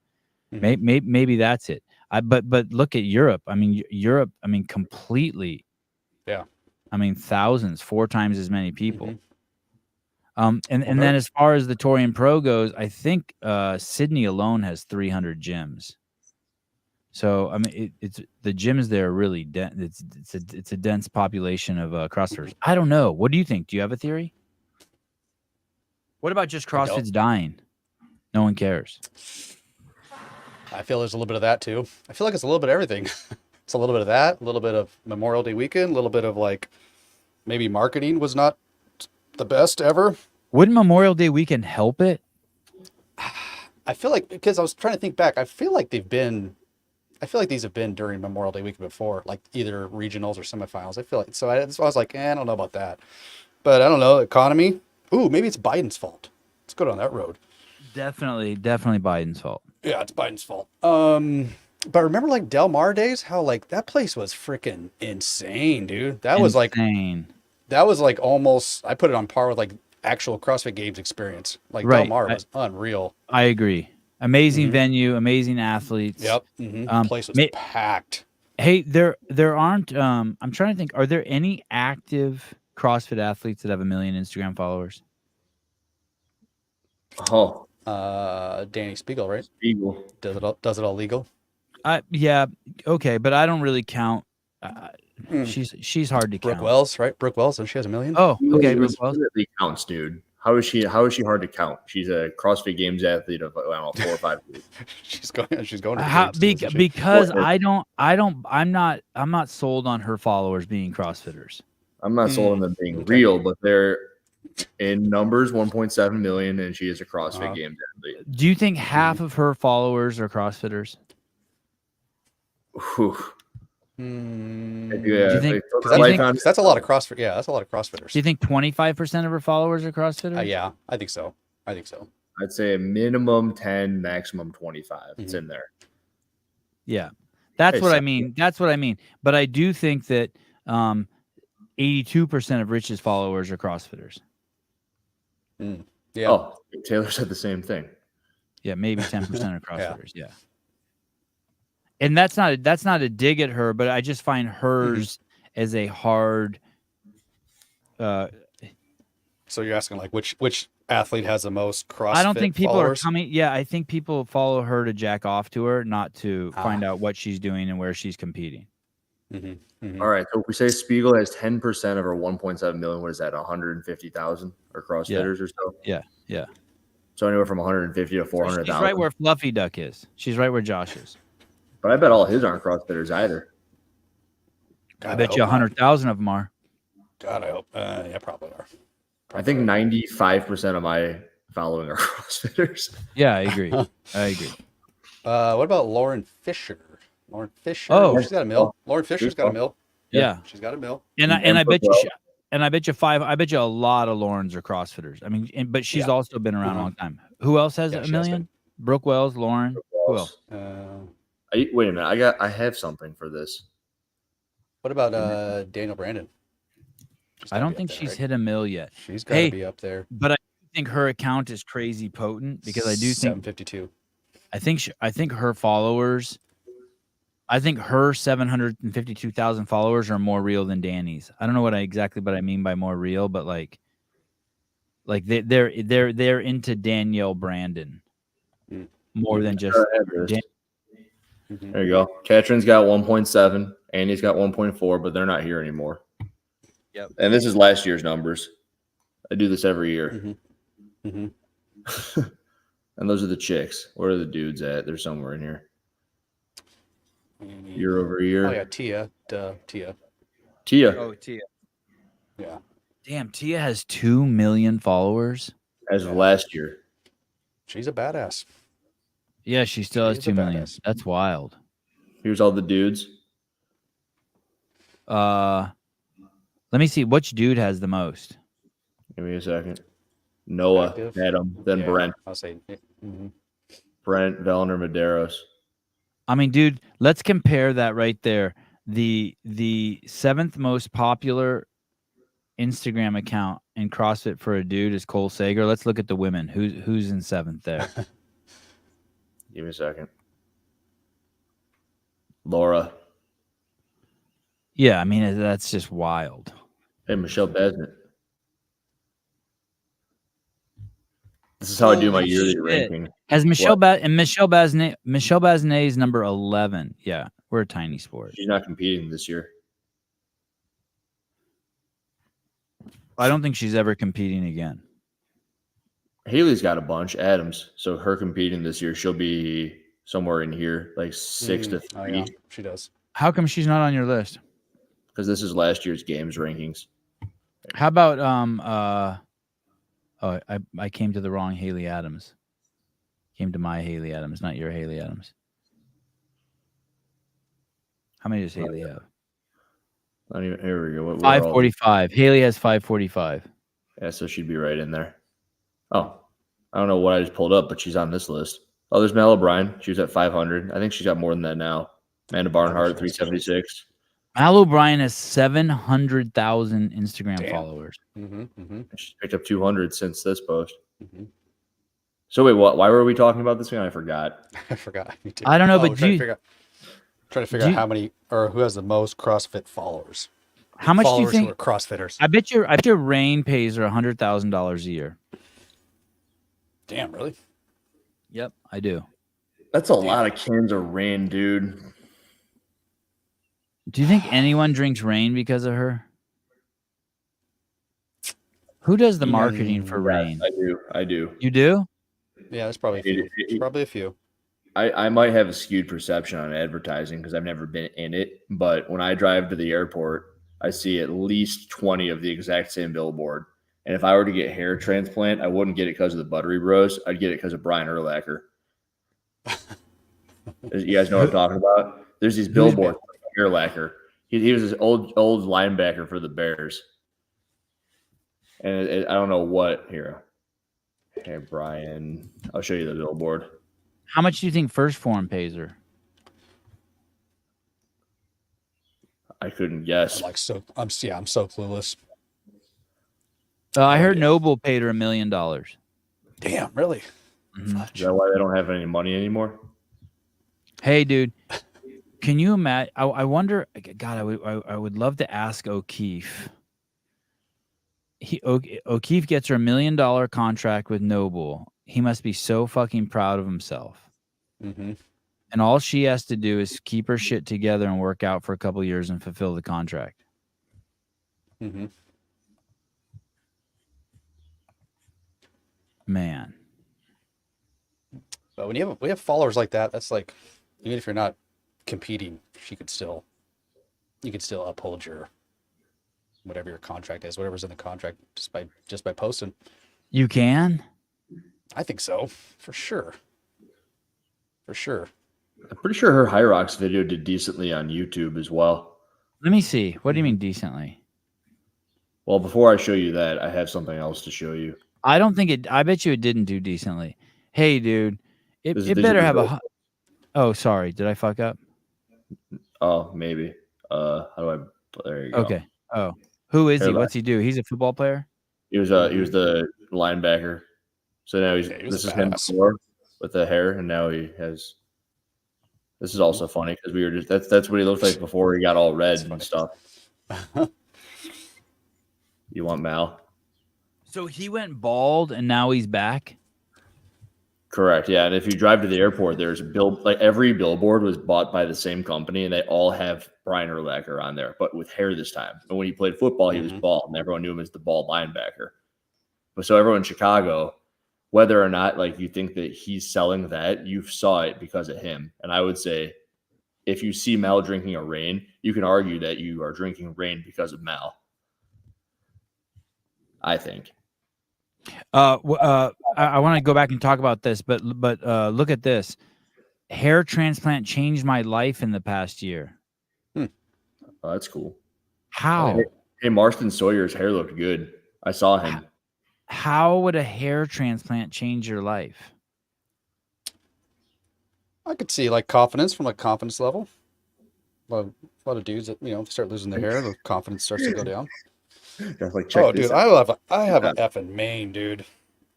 Maybe that's it. But look at Europe. I mean, completely. Yeah. I mean, thousands, 4 times as many people. And then as far as the Torian Pro goes, I think Sydney alone has 300 gyms. So I mean, it's the gyms there are really dense. It's a dense population of CrossFitters. I don't know. What do you think? Do you have a theory? What about just CrossFit's dying? No one cares. I feel there's a little bit of that too. I feel like it's a little bit of everything. It's a little bit of that, a little bit of Memorial Day weekend, a little bit of like maybe marketing was not the best ever. Wouldn't Memorial Day weekend help it? I feel like, because I was trying to think back, I feel like these have been during Memorial Day weekend before, like either regionals or semifinals. I feel like, so I was like, I don't know about that. But I don't know, economy. Ooh, maybe it's Biden's fault. Let's go down that road. Definitely Biden's fault. Yeah, it's Biden's fault. But remember like Del Mar days, how like that place was freaking insane, dude. That was like almost, I put it on par with like actual CrossFit Games experience. Like Del Mar was unreal. I agree. Amazing venue, amazing athletes. Yep. Place was packed. Hey, there aren't. I'm trying to think. Are there any active CrossFit athletes that have 1 million Instagram followers? Danny Spiegel, right? Spiegel does it all legal. Yeah, okay, but I don't really count. She's hard to count. Brooke Wells, right? Brooke Wells, and she has 1 million. Oh, okay. Brooke Wells counts, dude. How is she hard to count? She's a CrossFit Games athlete of 4 or 5 years. She's going to games, because I'm not sold on her followers being CrossFitters. I'm not sold on them being real, but they're in numbers 1.7 million, and she is a CrossFit Games athlete. Do you think half of her followers are CrossFitters? Do you think, that's a lot of CrossFit? Yeah, that's a lot of CrossFitters. Do you think 25% of her followers are CrossFitters? Yeah, I think so. I'd say a minimum 10, maximum 25. It's in there. Yeah, that's what I mean. But I do think that 82% of Rich's followers are CrossFitters. Yeah. Oh, Taylor said the same thing. Yeah, maybe 10% are CrossFitters. Yeah. And that's not a dig at her, but I just find hers as a hard. So you're asking like which athlete has the most CrossFit? I don't think people followers? are coming. Yeah, I think people follow her to jack off to her, not to find out what she's doing and where she's competing. All right. So if we say Spiegel has 10% of her 1.7 million, what is that? 150,000 or CrossFitters or so? Yeah. So anywhere from 150 to 400,000. She's right where Fluffy Duck is. She's right where Josh is. But I bet all his aren't CrossFitters either. I bet you 100,000 of them are. God, I hope. Yeah, probably are. I think 95% of my following are CrossFitters. Yeah, I agree. What about Lauren Fisher? Lauren Fisher. Oh. She's got a mill. Lauren Fisher's got a mill. Yeah. She's got a mill. And I bet you I bet you a lot of Laurens are CrossFitters. I mean, but she's also been around a long time. Who else has a million? Brooke Wells, Lauren. Who else? Wait a minute. I have something for this. What about Daniel Brandon? I don't think she's hit a mill yet. She's got to be up there. But I think her account is crazy potent because I do think 752. I think her followers. I think her 752,000 followers are more real than Danny's. I don't know what I mean by more real, but like they're into Danielle Brandon more than just. There you go. Katrin's got 1.7. Andy's got 1.4, but they're not here anymore. Yep. And this is last year's numbers. I do this every year. And those are the chicks. Where are the dudes at? They're somewhere in here. Year over year. Oh yeah, Tia. Tia. Oh, Tia. Yeah. Damn, Tia has 2 million followers as of last year. She's a badass. Yeah, she still has 2 million. That's wild. Here's all the dudes. Let me see. Which dude has the most? Give me a second. Noah, Adam, then Brent. I'll say Brent, Vellner, Medeiros. I mean, dude, let's compare that right there. The 7th most popular Instagram account in CrossFit for a dude is Cole Sager. Let's look at the women. Who's in 7th there? Give me a second. Laura. Yeah, I mean, that's just wild. Hey, Michelle Basnett. This is how I do my yearly ranking. Has Michelle Basnett is number 11. Yeah, we're a tiny sport. She's not competing this year. I don't think she's ever competing again. Haley's got a bunch. Adams. So her competing this year, she'll be somewhere in here, like 6 to 3. Oh, yeah, she does. How come she's not on your list? Because this is last year's games rankings. How about I came to the wrong Haley Adams. Came to my Haley Adams, not your Haley Adams. How many does Haley have? Here we go. 545. Haley has 545. Yeah, so she'd be right in there. Oh, I don't know what I just pulled up, but she's on this list. Oh, there's Mel O'Brien. She was at 500. I think she's got more than that now. Amanda Barnhart, 376. Mal O'Brien has 700,000 Instagram followers. She's picked up 200 since this post. So wait, what? Why were we talking about this again? I forgot. I forgot. Me too. I don't know, but trying to figure out how many or who has the most CrossFit followers. How much do you think? Who are CrossFitters? I bet your Rain pays her $100,000 a year. Damn, really? Yep, I do. That's a lot of cans of Rain, dude. Do you think anyone drinks Rain because of her? Who does the marketing for Rain? I do. You do? Yeah, there's probably a few. There's probably a few. I might have a skewed perception on advertising because I've never been in it. But when I drive to the airport, I see at least 20 of the exact same billboard. And if I were to get hair transplant, I wouldn't get it because of the Buttery Bros. I'd get it because of Brian Urlacher. You guys know what I'm talking about? There's these billboards. Urlacher. He was this old linebacker for the Bears. And I don't know what here. Hey, Brian. I'll show you the billboard. How much do you think First Form pays her? I couldn't guess. I'm so clueless. I heard Noble paid her $1 million. Damn, really? Is that why they don't have any money anymore? Hey, dude, can you imagine? I wonder. God, I would love to ask O'Keefe. O'Keefe gets her $1 million contract with Noble. He must be so fucking proud of himself. And all she has to do is keep her shit together and work out for a couple years and fulfill the contract. Man. But when we have followers like that, that's like, even if you're not competing, you could still uphold your whatever your contract is, whatever's in the contract, just by posting. You can? I think so, for sure. I'm pretty sure her Hyrox video did decently on YouTube as well. Let me see. What do you mean decently? Well, before I show you that, I have something else to show you. I don't think it. I bet you it didn't do decently. Hey, dude, it better have a. Oh, sorry. Did I fuck up? Oh, maybe. How do I? There you go. Okay. Oh, who is he? What's he do? He's a football player. He was the linebacker. So now this is him before with the hair, and now he has. This is also funny because we were just that's what he looked like before he got all red and stuff. You want Mal? So he went bald and now he's back. Correct. Yeah, and if you drive to the airport, there's every billboard was bought by the same company, and they all have Brian Urlacher on there, but with hair this time. And when he played football, he was bald, and everyone knew him as the bald linebacker. But so everyone in Chicago, whether or not like you think that he's selling that, you saw it because of him. And I would say, if you see Mal drinking a Reign, you can argue that you are drinking Reign because of Mal. I think. I want to go back and talk about this, but look at this. Hair transplant changed my life in the past year. Oh, that's cool. How? Hey, Marston Sawyer's hair looked good. I saw him. How would a hair transplant change your life? I could see like confidence from like confidence level. A lot of dudes that start losing their hair, the confidence starts to go down. Like, oh, dude, I have an effing mane, dude.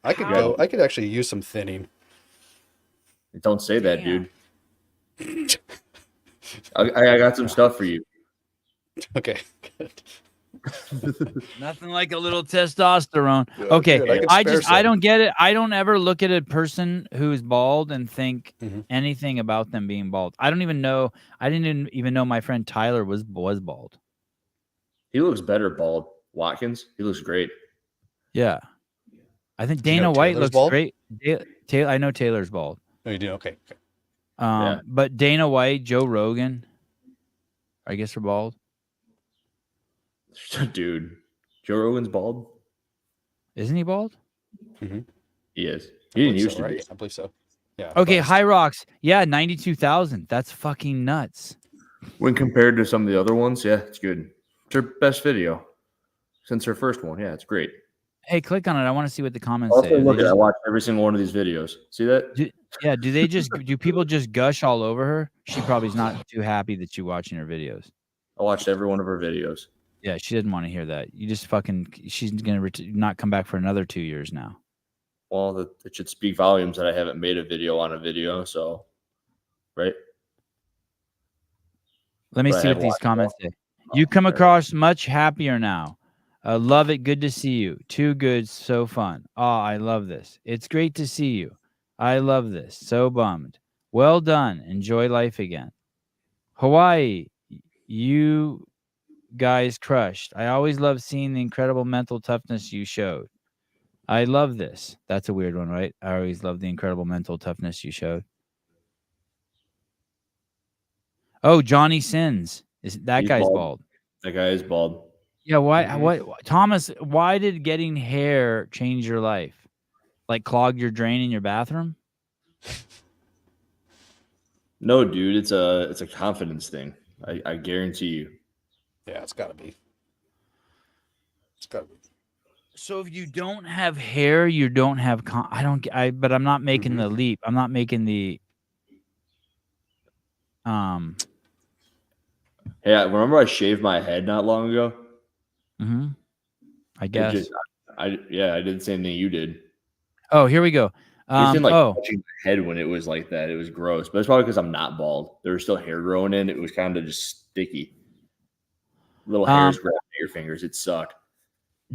I could actually use some thinning. Don't say that, dude. I got some stuff for you. Okay, good. Nothing like a little testosterone. Yeah, okay, dude, I don't get it. I don't ever look at a person who's bald and think anything about them being bald. I don't even know. I didn't even know my friend Tyler was bald. He looks better bald. Watkins, he looks great. Yeah, I think Dana White looks bald? great. I know Taylor's bald. Oh, you do? Okay. But Dana White, Joe Rogan, I guess are bald. Dude, Joe Rogan's bald. Isn't he bald? He is. He didn't used to be. I believe so. Yeah. Okay, Hyrox. Yeah, 92,000. That's fucking nuts. When compared to some of the other ones, yeah, it's good. It's her best video since her first one. Yeah, it's great. Hey, click on it. I want to see what the comments Also, say. look at it. I watch every single one of these videos. See that? Do people just gush all over her? She probably's not too happy that you're watching her videos. I watched every one of her videos. Yeah, she didn't want to hear that. You just she's going to not come back for another 2 years now. Well, it should speak volumes that I haven't made a video on a video. So, right? Let me see what these comments say. You come across much happier now. Love it. Good to see you. Too good. So fun. Oh, I love this. It's great to see you. I love this. So bummed. Well done. Enjoy life again. Hawaii, you guys crushed. I always love seeing the incredible mental toughness you showed. I love this. That's a weird one, right? I always love the incredible mental toughness you showed. Oh, Johnny Sins. That guy's bald. That guy is bald. Yeah, what Thomas, why did getting hair change your life? Like clog your drain in your bathroom? No, dude, it's a confidence thing. I guarantee you. Yeah, it's gotta be. It's gotta be. So if you don't have hair, you don't have but I'm not making the leap. I'm not making the Hey, remember I shaved my head not long ago? I guess. I did the same thing you did. Oh, here we go. Touching my head when it was like that. It was gross, but it's probably because I'm not bald. There was still hair growing in. It was kind of just sticky. Little hairs grabbing at your fingers. It sucked.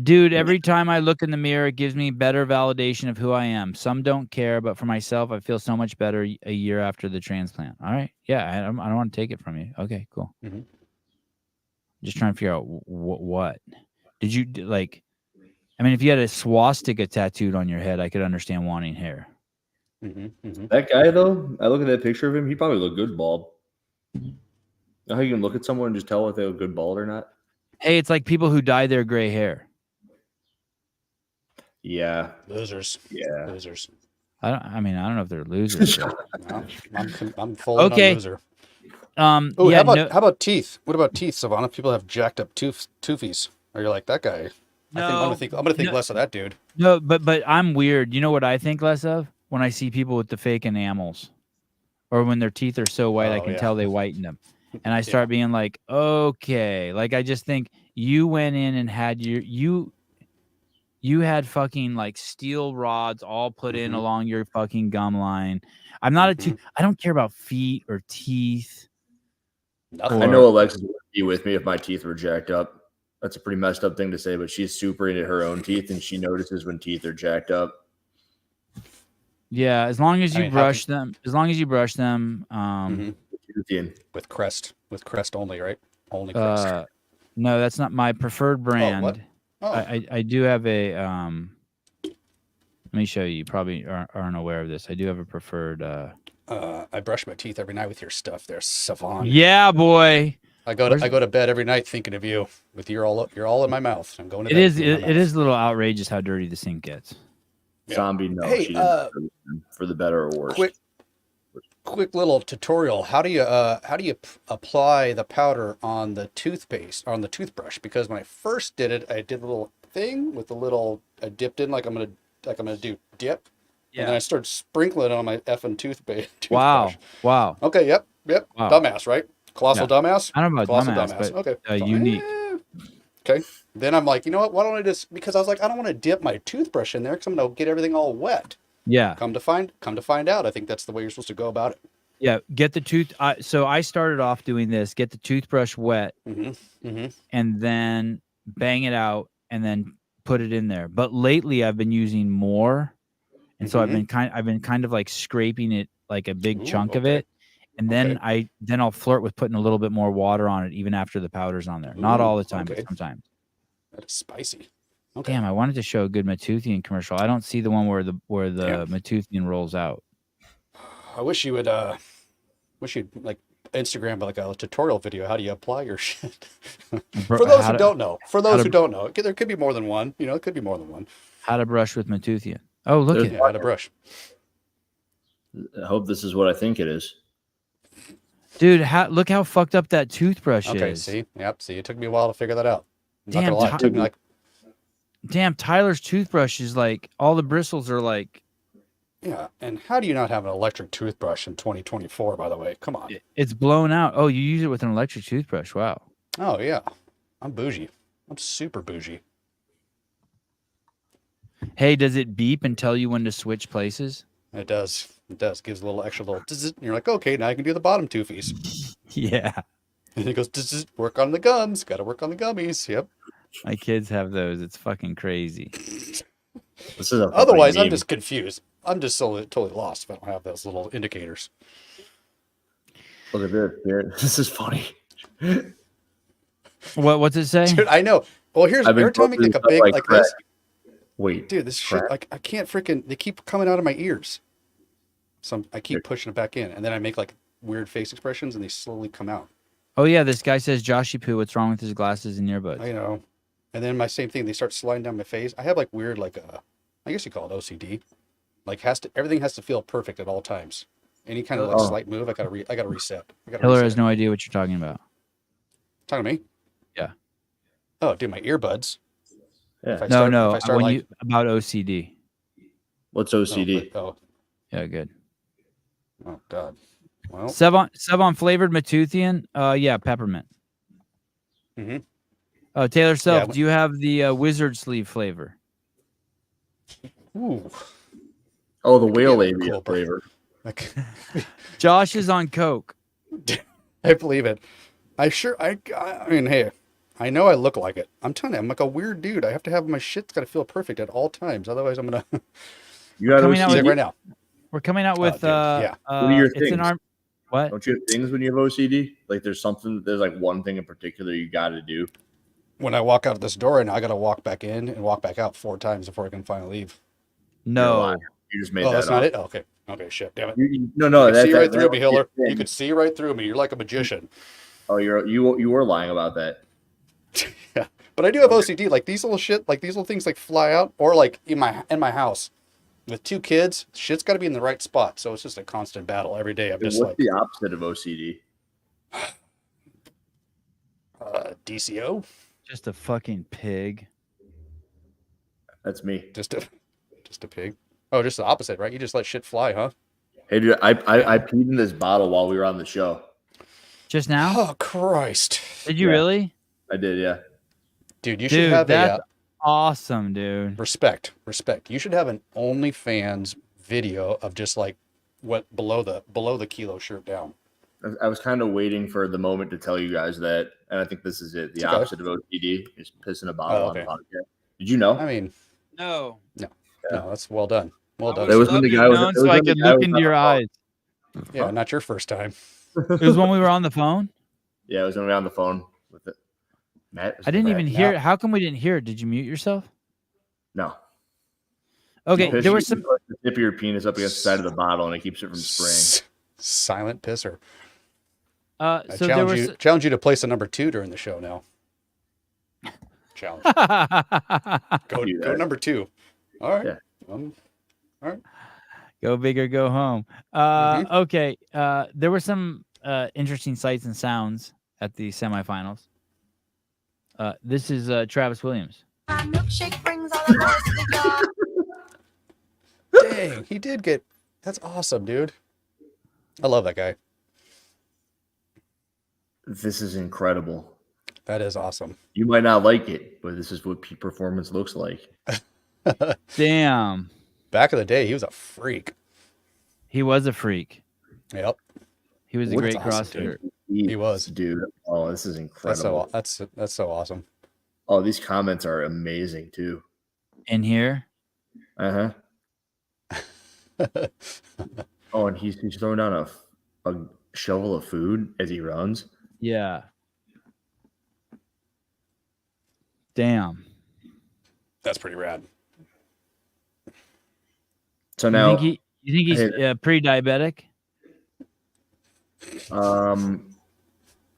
Dude, every time I look in the mirror, it gives me better validation of who I am. Some don't care, but for myself, I feel so much better a year after the transplant. All right. Yeah, I don't want to take it from you. Okay, cool. Just trying to figure out what. Did you like? I mean, if you had a swastika tattooed on your head, I could understand wanting hair. That guy, though, I look at that picture of him. He probably looked good bald. You know how you can look at someone and just tell if they look good bald or not? Hey, it's like people who dye their gray hair. Yeah. Losers. Yeah. Losers. I mean, I don't know if they're losers. No, I'm full on Okay. loser. Oh, Yeah, yeah, how about teeth? What about teeth, Savannah? People have jacked up toothies. Or you're like that guy. I'm gonna think less of that dude. No, but I'm weird. You know what I think less of? When I see people with the fake enamels, or when their teeth are so white, I can tell they whitened them, and I start being like, okay, like I just think you went in and had you had fucking like steel rods all put in along your fucking gum line. I'm not I don't care about feet or teeth. Nothing. I know Alexis would be with me if my teeth were jacked up. That's a pretty messed up thing to say, but she's super into her own teeth, and she notices when teeth are jacked up. Yeah, as long as you brush them. As long as you brush them. With Crest only, right? Only Crest. No, that's not my preferred brand. I do have a let me show you. You probably aren't aware of this. I do have a preferred I brush my teeth every night with your stuff there, Savon. Yeah, boy. I go to bed every night thinking of you with you're all in my mouth. I'm going to bed. It is a little outrageous how dirty this thing gets. Yeah. Zombie, no, hey, she didn't for the better or worse. Quick little tutorial. How do you apply the powder on the toothbrush? Because when I first did it, I did a little thing with I dipped in like I'm gonna do dip. Yeah. And then I started sprinkling it on my effing toothbrush. Wow. Okay, yep. Wow. Dumbass, right? Colossal dumbass? I don't know about dumbass, but okay. Unique. Okay. Then I'm like, you know what? Why don't I just, because I was like, I don't want to dip my toothbrush in there because I'm going to get everything all wet. Yeah. Come to find out, I think that's the way you're supposed to go about it. Yeah. Get the so I started off doing this, get the toothbrush wet and then bang it out and then put it in there. But lately I've been using more. And so I've been kind of like scraping it like a big chunk of it. And then I'll flirt with putting a little bit more water on it even after the powder's on there. Not all the time, but sometimes. That is spicy. Okay. Damn, I wanted to show a good Matuthian commercial. I don't see the one where the Matuthian rolls out. I wish you'd like Instagram like a tutorial video. How do you apply your shit? For those who don't know, there could be more than one. You know, it could be more than one. How to brush with Matuthian. Oh, look at it. How to brush. I hope this is what I think it is. Dude, look how fucked up that toothbrush is. See, it took me a while to figure that out. Damn, Tyler's toothbrush is like, all the bristles are like. Yeah, and how do you not have an electric toothbrush in 2024, by the way? Come on. It's blown out. Oh, you use it with an electric toothbrush. Wow. Oh, yeah. I'm bougie. I'm super bougie. Hey, does it beep and tell you when to switch places? It does. Gives a little extra little and you're like, okay, now I can do the bottom toofies. Yeah. And it goes, work on the gums. Got to work on the gummies. Yep. My kids have those. It's fucking crazy. Otherwise, I'm just confused. I'm just totally lost if I don't have those little indicators. Look at this. This is funny. What's it say? Dude, I know. Well, every time I take a big like this. Wait. Dude, this shit, like, I can't freaking, they keep coming out of my ears. So I keep pushing it back in, and then I make like weird face expressions, and they slowly come out. Oh yeah, this guy says, "Joshy poo, what's wrong with his glasses and earbuds?" I know. And then my same thing, they start sliding down my face. I have like weird, like I guess you call it OCD. Like everything has to feel perfect at all times. Any kind of like slight move, I gotta reset. Hiller has no idea what you're talking about. Talking to me? Yeah. Oh, dude, my earbuds. Yeah. About OCD. What's OCD? Yeah, good. Oh God. Well, Sevon flavored Matuthian. Yeah, peppermint. Taylor Self, do you have the wizard sleeve flavor? Ooh. Oh, the whale labia flavor. Josh is on coke. I believe it. I mean, hey, I know I look like it. I'm telling you, I'm like a weird dude. I have to have my shit's got to feel perfect at all times. Otherwise, I'm gonna. You got to right now. We're coming out with what are your things? What? Don't you have things when you have OCD? Like there's like one thing in particular you got to do. When I walk out of this door, and I got to walk back in and walk back out 4 times before I can finally leave. No, you just made that that's up. Not it. Okay, shit, damn it. No, that's see right through me, Hiller. You could see right through me. You're like a magician. Oh, you were lying about that. Yeah, but I do have OCD. Like these little things like fly out, or like in my house. with 2 kids, shit's got to be in the right spot. So it's just a constant battle every day. I'm just What's like the opposite of OCD? DCO. Just a fucking pig. That's me. Just a pig. Oh, just the opposite, right? You just let shit fly, huh? Hey, dude, I peed in this bottle while we were on the show. Just now? Oh Christ! Did you really? I did, yeah. Dude, you should have that's awesome, dude. Respect. You should have an OnlyFans video of just like what below the kilo shirt down. I was kind of waiting for the moment to tell you guys that, and I think this is it. The opposite of OCD is pissing a bottle on the podcast. Did you know? I mean, no, that's well done. Well done. It was when the guy was so I could look into your eyes. Yeah, not your first time. It was when we were on the phone. Yeah, it was when we were on the phone with it. Matt. I didn't even hear it. How come we didn't hear it? Did you mute yourself? No. Okay, there was some. The tip of your penis up against the side of the bottle, and it keeps it from spraying. Silent pisser. So challenge you to place a number 2 during the show now. Challenge. go number 2. All right. Yeah. All right. Go big or go home. Okay. There were some interesting sights and sounds at the semifinals. This is Travis Williams. My milkshake brings all the boys to the yard. Dang, he did get. That's awesome, dude. I love that guy. This is incredible. That is awesome. You might not like it, but this is what peak performance looks like. Damn. Back in the day, he was a freak. He was a freak. Yep. He was a great CrossFitter. He was, dude. Oh, this is incredible. That's so awesome. Oh, these comments are amazing too. In here. Uh huh. Oh, and he's throwing down a shovel of food as he runs. Yeah. Damn. That's pretty rad. So now, you think he's pre-diabetic?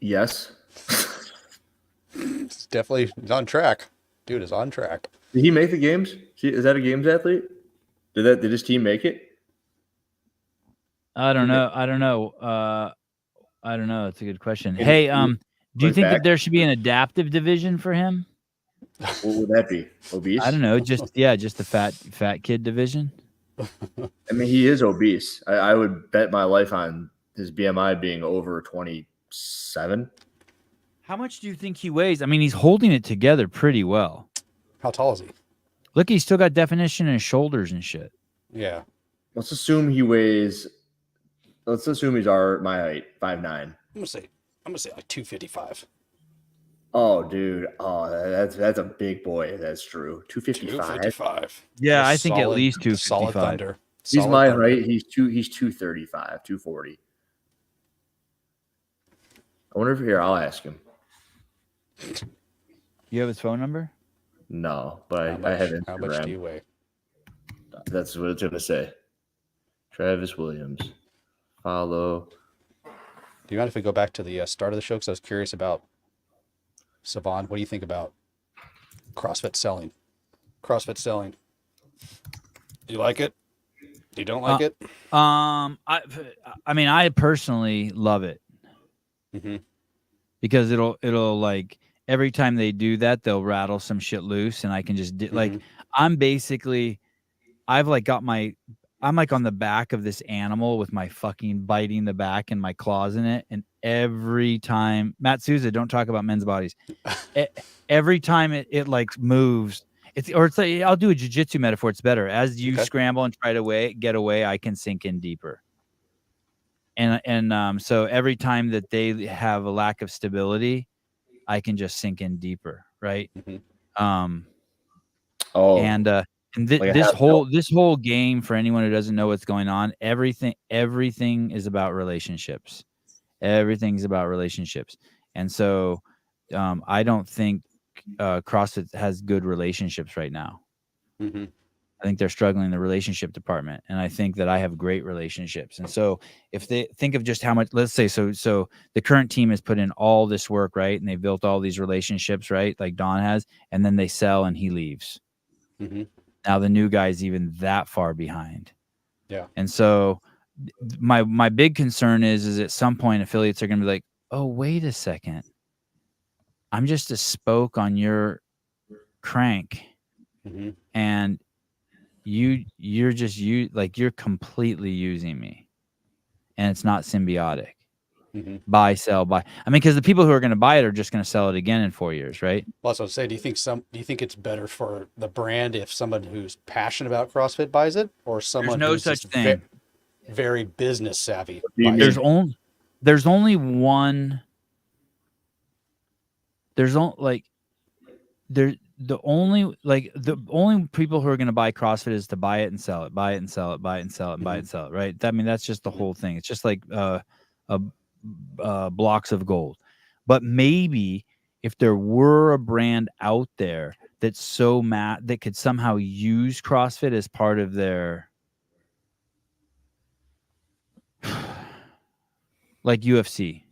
Yes. It's definitely on track. Dude is on track. Did he make the games? Is that a games athlete? Did his team make it? I don't know. I don't know. It's a good question. Hey, do you think that there should be an adaptive division for him? What would that be? Obese? I don't know. Just the fat kid division. I mean, he is obese. I would bet my life on his BMI being over 27. How much do you think he weighs? I mean, he's holding it together pretty well. How tall is he? Look, he's still got definition in his shoulders and shit. Yeah. Let's assume he's my height, 5'9". I'm gonna say like 255. Oh, dude. Oh, that's a big boy. That's true. 255. Yeah, I think at least 255. Solid thunder. He's my height. He's 235, 240. I wonder if here. I'll ask him. You have his phone number? No, but I have Instagram. How much do you weigh? That's what it's gonna say. Travis Williams. Follow. Do you mind if we go back to the start of the show? Because I was curious about Savon. What do you think about CrossFit selling? Do you like it? You don't like it? I mean, I personally love it. Mm-hmm. Because it'll like every time they do that, they'll rattle some shit loose, and I can just like I'm like on the back of this animal with my fucking biting the back and my claws in it, and every time Matt Souza, don't talk about men's bodies. Every time it like moves, it's like I'll do a jiu-jitsu metaphor. It's better as you scramble and try to get away. I can sink in deeper. And so every time that they have a lack of stability, I can just sink in deeper, right? Mm-hmm. This whole game, for anyone who doesn't know what's going on, everything is about relationships. Everything's about relationships, and so I don't think CrossFit has good relationships right now. Mm-hmm. I think they're struggling in the relationship department, and I think that I have great relationships. And so if they think of just how much, let's say, so the current team has put in all this work, right? And they built all these relationships, right? Like Don has, and then they sell and he leaves. Mm-hmm. Now the new guy's even that far behind. Yeah. And so my big concern is at some point affiliates are going to be like, oh, wait a second. I'm just a spoke on your crank. Mm-hmm. And you're completely using me. And it's not symbiotic. Mm-hmm. Buy, sell, buy. I mean, because the people who are going to buy it are just going to sell it again in 4 years, right? Well, so say, do you think it's better for the brand if someone who's passionate about CrossFit buys it, or someone There's no who's such just thing. very business savvy? There's only one. There's only the only people who are going to buy CrossFit is to buy it and sell it, buy it and sell it, buy it and sell it, buy it and sell it, right? I mean, that's just the whole thing. It's just like blocks of gold. But maybe if there were a brand out there that's that could somehow use CrossFit as part of their like UFC.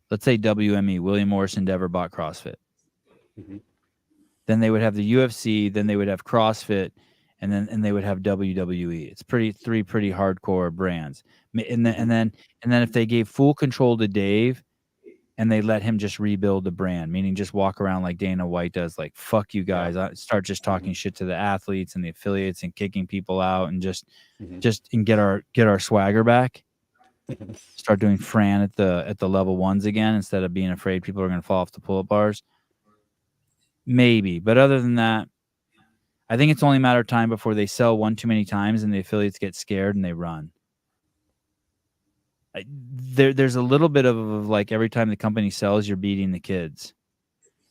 Let's say WME, William Morris Endeavor bought CrossFit. Mm-hmm. Then they would have the UFC, then they would have CrossFit, and then they would have WWE. It's three pretty hardcore brands. And then if they gave full control to Dave and they let him just rebuild the brand, meaning just walk around like Dana White does, like, fuck you guys. I start just talking shit to the athletes and the affiliates and kicking people out and just get our swagger back. Start doing Fran at the level ones again instead of being afraid people are going to fall off the pull-up bars. Maybe, but other than that, I think it's only a matter of time before they sell one too many times and the affiliates get scared and they run. There's a little bit of like every time the company sells, you're beating the kids,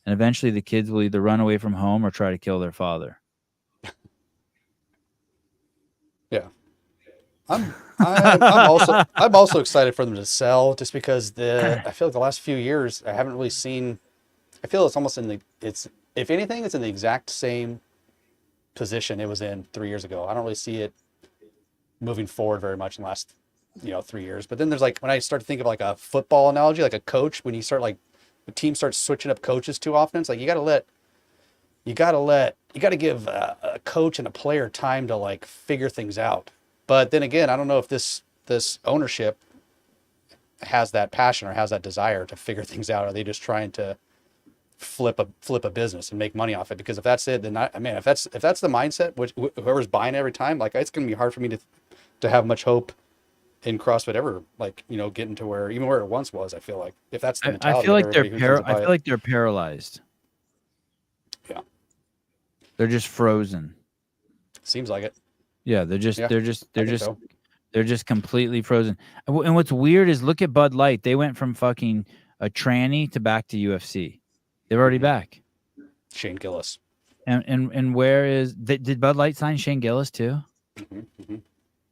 and eventually the kids will either run away from home or try to kill their father. Yeah. I'm also excited for them to sell, just because I feel like the last few years I haven't really seen. I feel it's almost if anything, it's in the exact same position it was in 3 years ago. I don't really see it moving forward very much in the last 3 years. But then there's like, when I start to think of like a football analogy, like a coach, when you start like the team starts switching up coaches too often, it's like you got to give a coach and a player time to like figure things out. But then again, I don't know if this ownership has that passion or has that desire to figure things out. Are they just trying to flip a business and make money off it? Because if that's it, then if that's the mindset, which whoever's buying every time, like, it's going to be hard for me to have much hope in CrossFit ever, like, getting to where it once was. I feel like if that's the mentality, I feel like they're paralyzed. Yeah, they're just frozen. Seems like it. Yeah, they're just completely frozen. And what's weird is look at Bud Light. They went from fucking a tranny to back to UFC. They're already back. Shane Gillis. And where did Bud Light sign Shane Gillis too? Mm-hmm.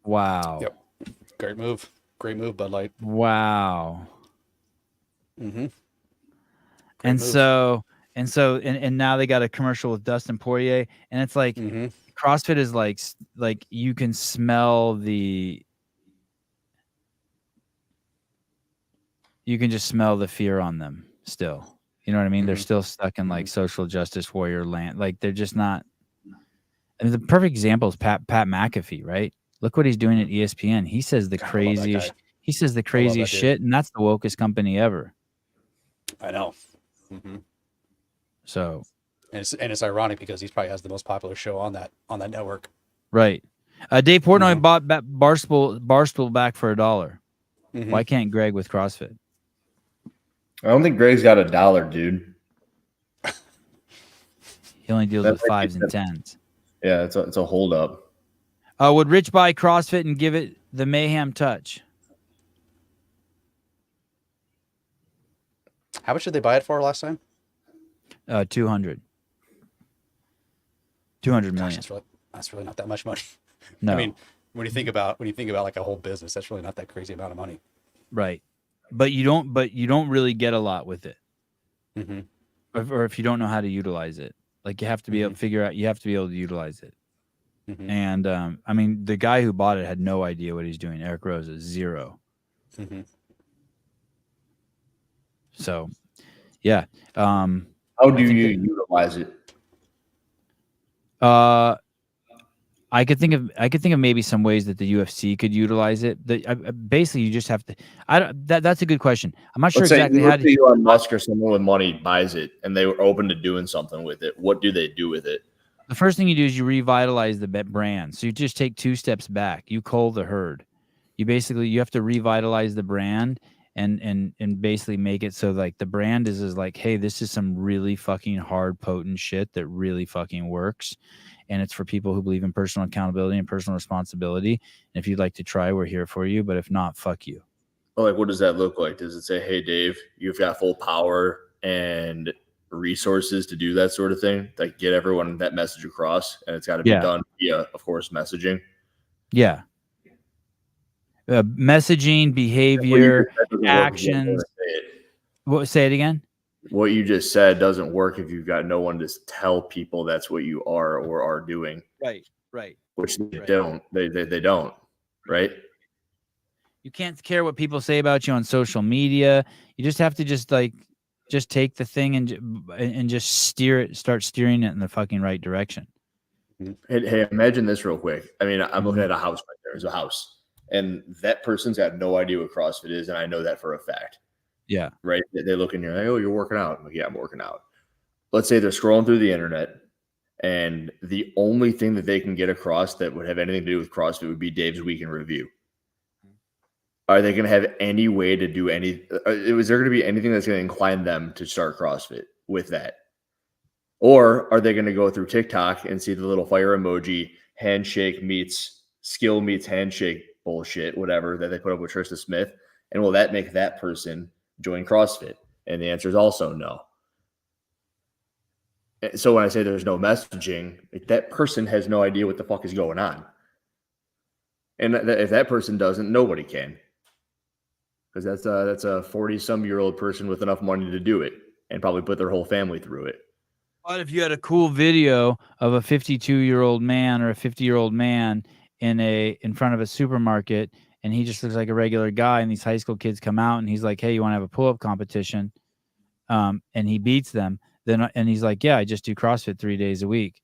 Wow. Yep. Great move, Bud Light. Wow. Mm-hmm. And now they got a commercial with Dustin Poirier, and it's like CrossFit is like you can smell you can just smell the fear on them still. You know what I mean? They're still stuck in like social justice warrior land. Like, they're just not. I mean, the perfect example is Pat McAfee, right? Look what he's doing at ESPN. He says the craziest. He says the craziest shit, and that's the wokest company ever. I know. Mm-hmm. So, and it's ironic because he probably has the most popular show on that network. Right. Dave Portnoy bought Barstool back for $1. Why can't Greg with CrossFit? I don't think Greg's got $1, dude. He only deals with 5s and 10s. Yeah, it's a holdup. Would Rich buy CrossFit and give it the mayhem touch? How much did they buy it for last time? 200 million. Gosh, that's really not that much money. No. I mean, when you think about like a whole business, that's really not that crazy amount of money. Right. But you don't really get a lot with it. Mm-hmm. Or if you don't know how to utilize it. Like, you have to be able to figure out, you have to be able to utilize it. Mm-hmm. And I mean, the guy who bought it had no idea what he's doing. Eric Rose is 0. Mm-hmm. So, yeah. How do you utilize it? I could think of maybe some ways that the UFC could utilize it. Basically, you just have to. That's a good question. I'm not sure exactly how to. Elon Musk or someone with money buys it, and they were open to doing something with it. What do they do with it? The first thing you do is you revitalize the brand. So you just take 2 steps back. You cull the herd. You have to revitalize the brand and basically make it so like the brand is like, hey, this is some really fucking hard, potent shit that really fucking works. And it's for people who believe in personal accountability and personal responsibility. And if you'd like to try, we're here for you. But if not, fuck you. Well, like, what does that look like? Does it say, hey, Dave, you've got full power and resources to do that sort of thing? Like, get everyone that message across, and it's got to be done via, of course, messaging. Yeah. Messaging, behavior, actions. Say it again. What you just said doesn't work if you've got no one to tell people that's what you are or are doing. Right. Which they don't. They don't. Right. You can't care what people say about you on social media. You just have to just take the thing and just start steering it in the fucking right direction. Hey, imagine this real quick. I mean, I'm looking at a house right there. There's a house. And that person's got no idea what CrossFit is, and I know that for a fact. Yeah. Right? They look in here like, oh, you're working out. I'm like, yeah, I'm working out. Let's say they're scrolling through the internet, and the only thing that they can get across that would have anything to do with CrossFit would be Dave's Week in Review. Are they going to have any way to do any? Is there going to be anything that's going to incline them to start CrossFit with that? Or are they going to go through TikTok and see the little fire emoji, handshake meets skill meets handshake bullshit, whatever that they put up with Trista Smith? And will that make that person join CrossFit? And the answer is also no. So when I say there's no messaging, that person has no idea what the fuck is going on. And if that person doesn't, nobody can. Because that's a 40-some-year-old person with enough money to do it and probably put their whole family through it. But if you had a cool video of a 52-year-old man or a 50-year-old man in front of a supermarket, and he just looks like a regular guy, and these high school kids come out, and he's like, "Hey, you want to have a pull-up competition?" And he beats them. And he's like, "Yeah, I just do CrossFit 3 days a week."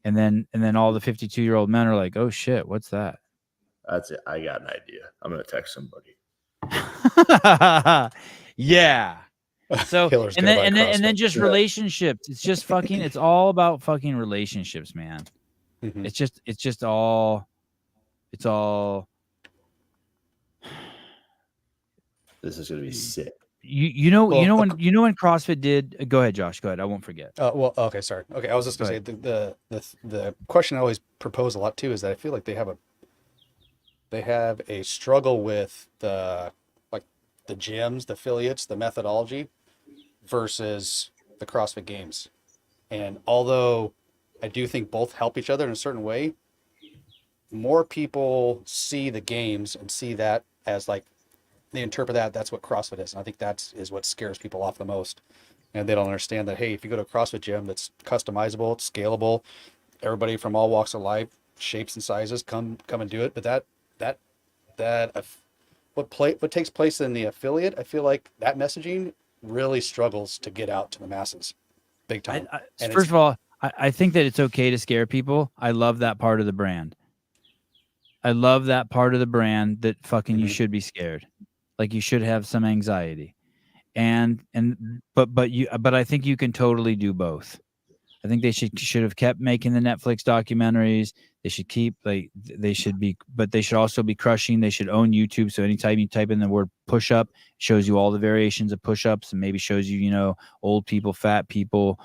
And then all the 52-year-old men are like, "Oh shit, what's that?" That's it. I got an idea. I'm gonna text somebody. Yeah. So and then just relationships. It's just fucking. It's all about fucking relationships, man. Mm-hmm. It's all. This is gonna be sick. You know when CrossFit did. Go ahead, Josh. Go ahead. I won't forget. Okay, sorry. Okay, I was just gonna say the question I always propose a lot too is that I feel like they have a struggle with the gyms, the affiliates, the methodology versus the CrossFit Games. And although I do think both help each other in a certain way, more people see the games and see that as like they interpret that's what CrossFit is. And I think that is what scares people off the most. And they don't understand that, hey, if you go to a CrossFit gym that's customizable, it's scalable, everybody from all walks of life, shapes and sizes come and do it. But what takes place in the affiliate, I feel like that messaging really struggles to get out to the masses big time. First of all, I think that it's okay to scare people. I love that part of the brand. I love that part of the brand that fucking you should be scared. Like you should have some anxiety. But I think you can totally do both. I think they should have kept making the Netflix documentaries. They should also be crushing. They should own YouTube. So anytime you type in the word push up, it shows you all the variations of push ups and maybe shows you, old people, fat people,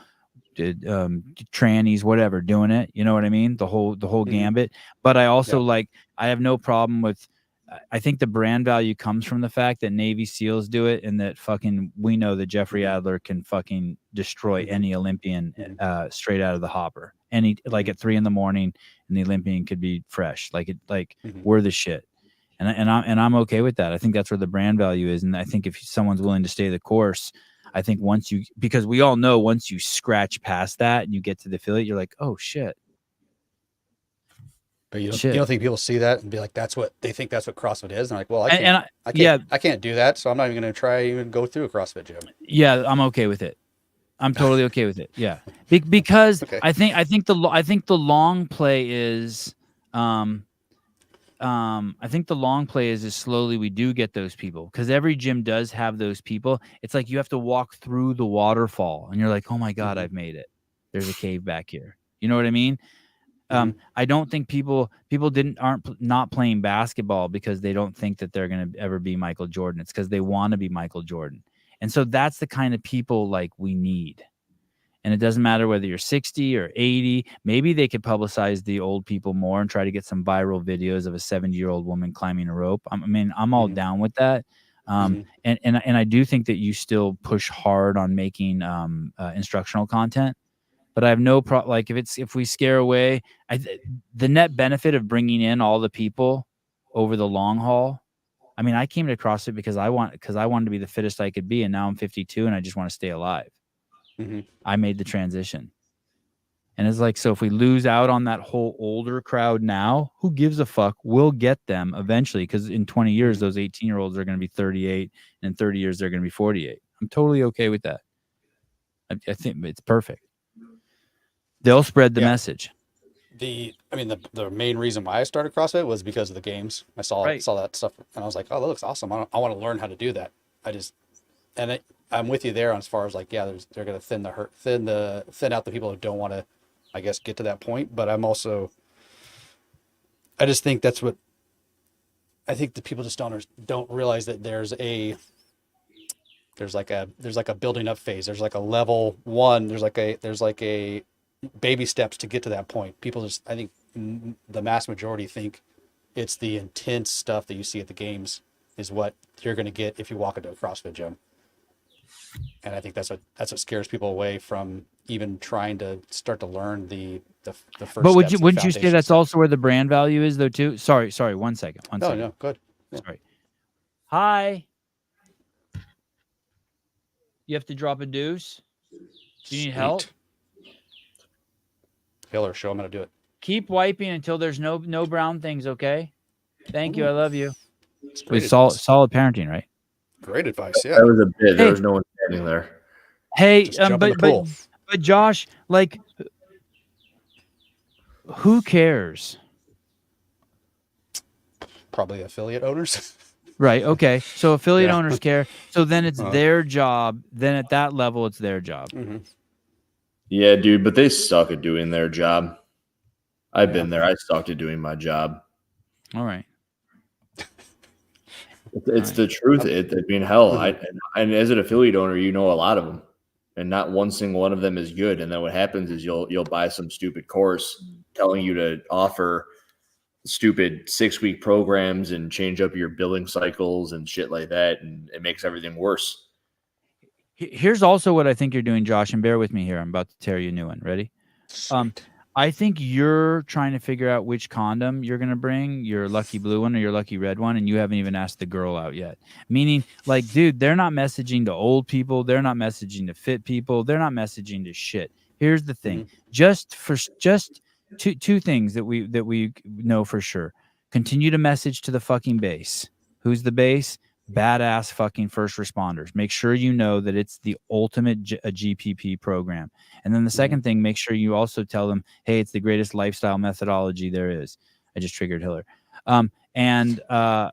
trannies, whatever, doing it. You know what I mean? The whole gambit. But I also I have no problem with. I think the brand value comes from the fact that Navy SEALs do it, and that we know that Jeffrey Adler can fucking destroy any Olympian straight out of the hopper. Like at 3 a.m, and the Olympian could be fresh. We're the shit, and I'm okay with that. I think that's where the brand value is, and I think if someone's willing to stay the course, I think because we all know once you scratch past that and you get to the affiliate, you're like, oh shit. But you don't think people see that and be like, they think that's what CrossFit is? And like, well, I can't do that. So I'm not even going to try even go through a CrossFit gym. Yeah, I'm okay with it. I'm totally okay with it. Yeah, because Okay. I think the long play is, I think the long play is slowly we do get those people, because every gym does have those people. It's like you have to walk through the waterfall, and you're like, oh my god, I've made it. There's a cave back here. You know what I mean? I don't think people aren't not playing basketball because they don't think that they're going to ever be Michael Jordan. It's because they want to be Michael Jordan. And so that's the kind of people like we need. And it doesn't matter whether you're 60 or 80. Maybe they could publicize the old people more and try to get some viral videos of a 70-year-old woman climbing a rope. I mean, I'm all down with that. And I do think that you still push hard on making instructional content. But I have no problem. Like if we scare away, the net benefit of bringing in all the people over the long haul. I mean, I came to CrossFit because I wanted to be the fittest I could be, and now I'm 52 and I just want to stay alive. I made the transition, and it's like, so if we lose out on that whole older crowd now, who gives a fuck? We'll get them eventually, because in 20 years, those 18-year-olds are going to be 38, and in 30 years they're going to be 48. I'm totally okay with that. I think it's perfect. They'll spread the message. The main reason why I started CrossFit was because of the games. I saw that stuff and I was like, oh, that looks awesome. I want to learn how to do that. I'm with you there as far as like, yeah, they're going to thin out the people who don't want to, I guess, get to that point. But I just think that's what I think the people just don't realize, that there's like a building up phase. There's like a level one. There's like a baby steps to get to that point. People just, I think the mass majority think it's the intense stuff that you see at the games is what you're going to get if you walk into a CrossFit gym. And I think that's what scares people away from even trying to start to learn the first. But wouldn't you say that's also where the brand value is though too? Sorry, 1 second. No, good. Yeah. Sorry. Hi. You have to drop a deuce? Do you need help? Hiller, show him how to do it. Keep wiping until there's no brown things, okay? Thank you. I love you. It's solid parenting, right? Great advice. Yeah. That was a bit. There was no one standing there. Hey, but Josh, like, who cares? Probably affiliate owners. Right. Okay. So affiliate owners care. So then it's their job. Then at that level, it's their job. Yeah, dude, but they suck at doing their job. I've been there. I sucked at doing my job. All right. It's the truth. I mean, hell, and as an affiliate owner, you know a lot of them, and not one single one of them is good. And then what happens is you'll buy some stupid course telling you to offer stupid 6-week programs and change up your billing cycles and shit like that, and it makes everything worse. Here's also what I think you're doing, Josh, and bear with me here. I'm about to tear you a new one. Ready? I think you're trying to figure out which condom you're going to bring, your lucky blue one or your lucky red one, and you haven't even asked the girl out yet. Meaning, like, dude, they're not messaging to old people. They're not messaging to fit people. They're not messaging to shit. Here's the thing. Just two things that we know for sure. Continue to message to the fucking base. Who's the base? Badass fucking first responders. Make sure you know that it's the ultimate GPP program. And then the second thing, make sure you also tell them, hey, it's the greatest lifestyle methodology there is. I just triggered Hiller. And what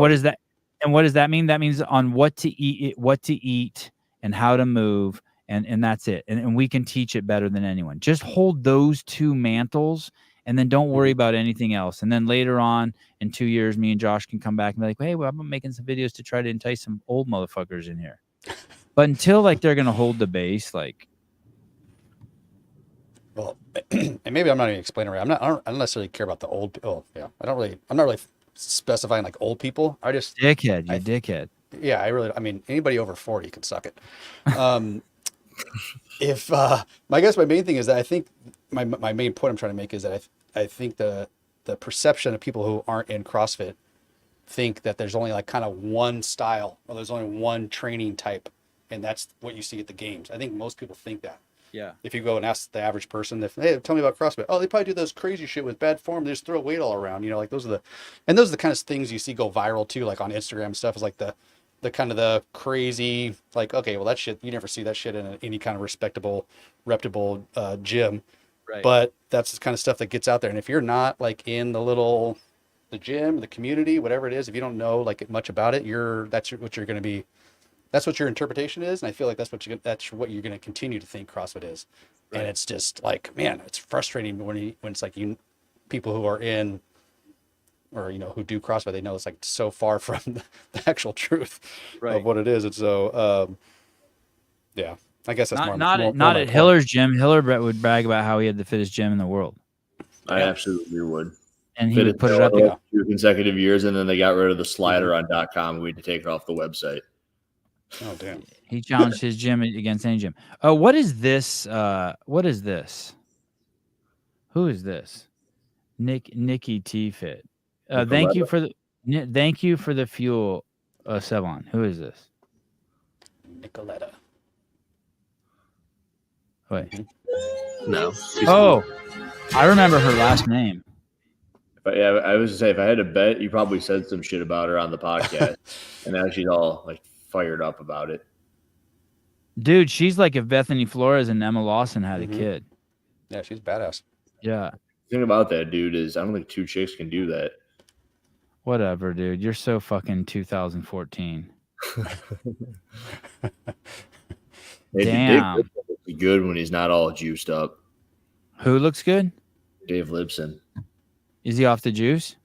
does that? And what does that mean? That means on what to eat, and how to move, and that's it. And we can teach it better than anyone. Just hold those two mantles. And then don't worry about anything else. And then later on, in 2 years, me and Josh can come back and be like, hey, well, I'm making some videos to try to entice some old motherfuckers in here. But until like they're gonna hold the base, like, well, and maybe I'm not even explaining right. I don't necessarily care about the old. Oh, yeah, I'm not really specifying like old people. I just dickhead. Yeah, I mean, anybody over 40 can suck it. I guess my main thing is that I think my main point I'm trying to make is that I think the perception of people who aren't in CrossFit think that there's only like kind of one style, or there's only one training type, and that's what you see at the games. I think most people think that. Yeah. If you go and ask the average person, hey, tell me about CrossFit. Oh, they probably do those crazy shit with bad form. They just throw weight all around. You know, like those are the kind of things you see go viral too, like on Instagram stuff. Is like the kind of the crazy, like, okay, well, that shit, you never see that shit in any kind of respectable, reputable gym. Right. But that's the kind of stuff that gets out there. And if you're not like in the gym, the community, whatever it is, if you don't know like much about it, what you're going to be. That's what your interpretation is, and I feel like that's what you're going to continue to think CrossFit is. Right. And it's just like, man, it's frustrating when it's like people who are in, or who do CrossFit, they know it's like so far from the actual truth of what it is. And so, yeah, I guess that's not at Hiller's gym. Hiller would brag about how he had the fittest gym in the world. I absolutely would. And he would put it up 2 consecutive years, and then they got rid of the slider on .com, and we had to take it off the website. Oh, damn. He challenged his gym against any gym. Oh, what is this? What is this? Who is this? Nikki T Fit. Thank you for the fuel, Sevon. Who is this? Nicoletta. Wait. No. Oh, I remember her last name. I was to say, if I had to bet, you probably said some shit about her on the podcast, and now she's all like fired up about it. Dude, she's like if Bethany Flores and Emma Lawson had a kid. Yeah, she's badass. Yeah. The thing about that dude is I don't think 2 chicks can do that. Whatever, dude. You're so fucking 2014. Damn. Dave looks good when he's not all juiced up. Who looks good? Dave Libson. Is he off the juice?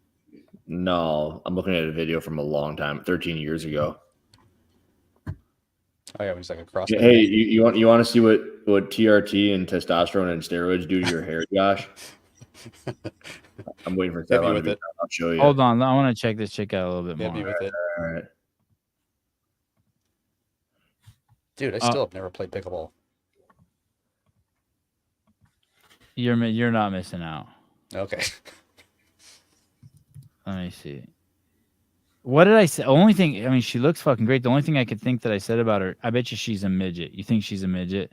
No, I'm looking at a video from a long time, 13 years ago. Oh yeah, he's like a CrossFit. Hey, you want to see what TRT and testosterone and steroids do to your hair, Josh? I'm waiting for that. I'll show you. Hold on, I want to check this chick out a little bit more. Hit me with it. All right. Dude, I still have never played pickleball. You're not missing out. Okay. Let me see. What did I say? Only thing, I mean, she looks fucking great. The only thing I could think that I said about her, I bet you she's a midget. You think she's a midget?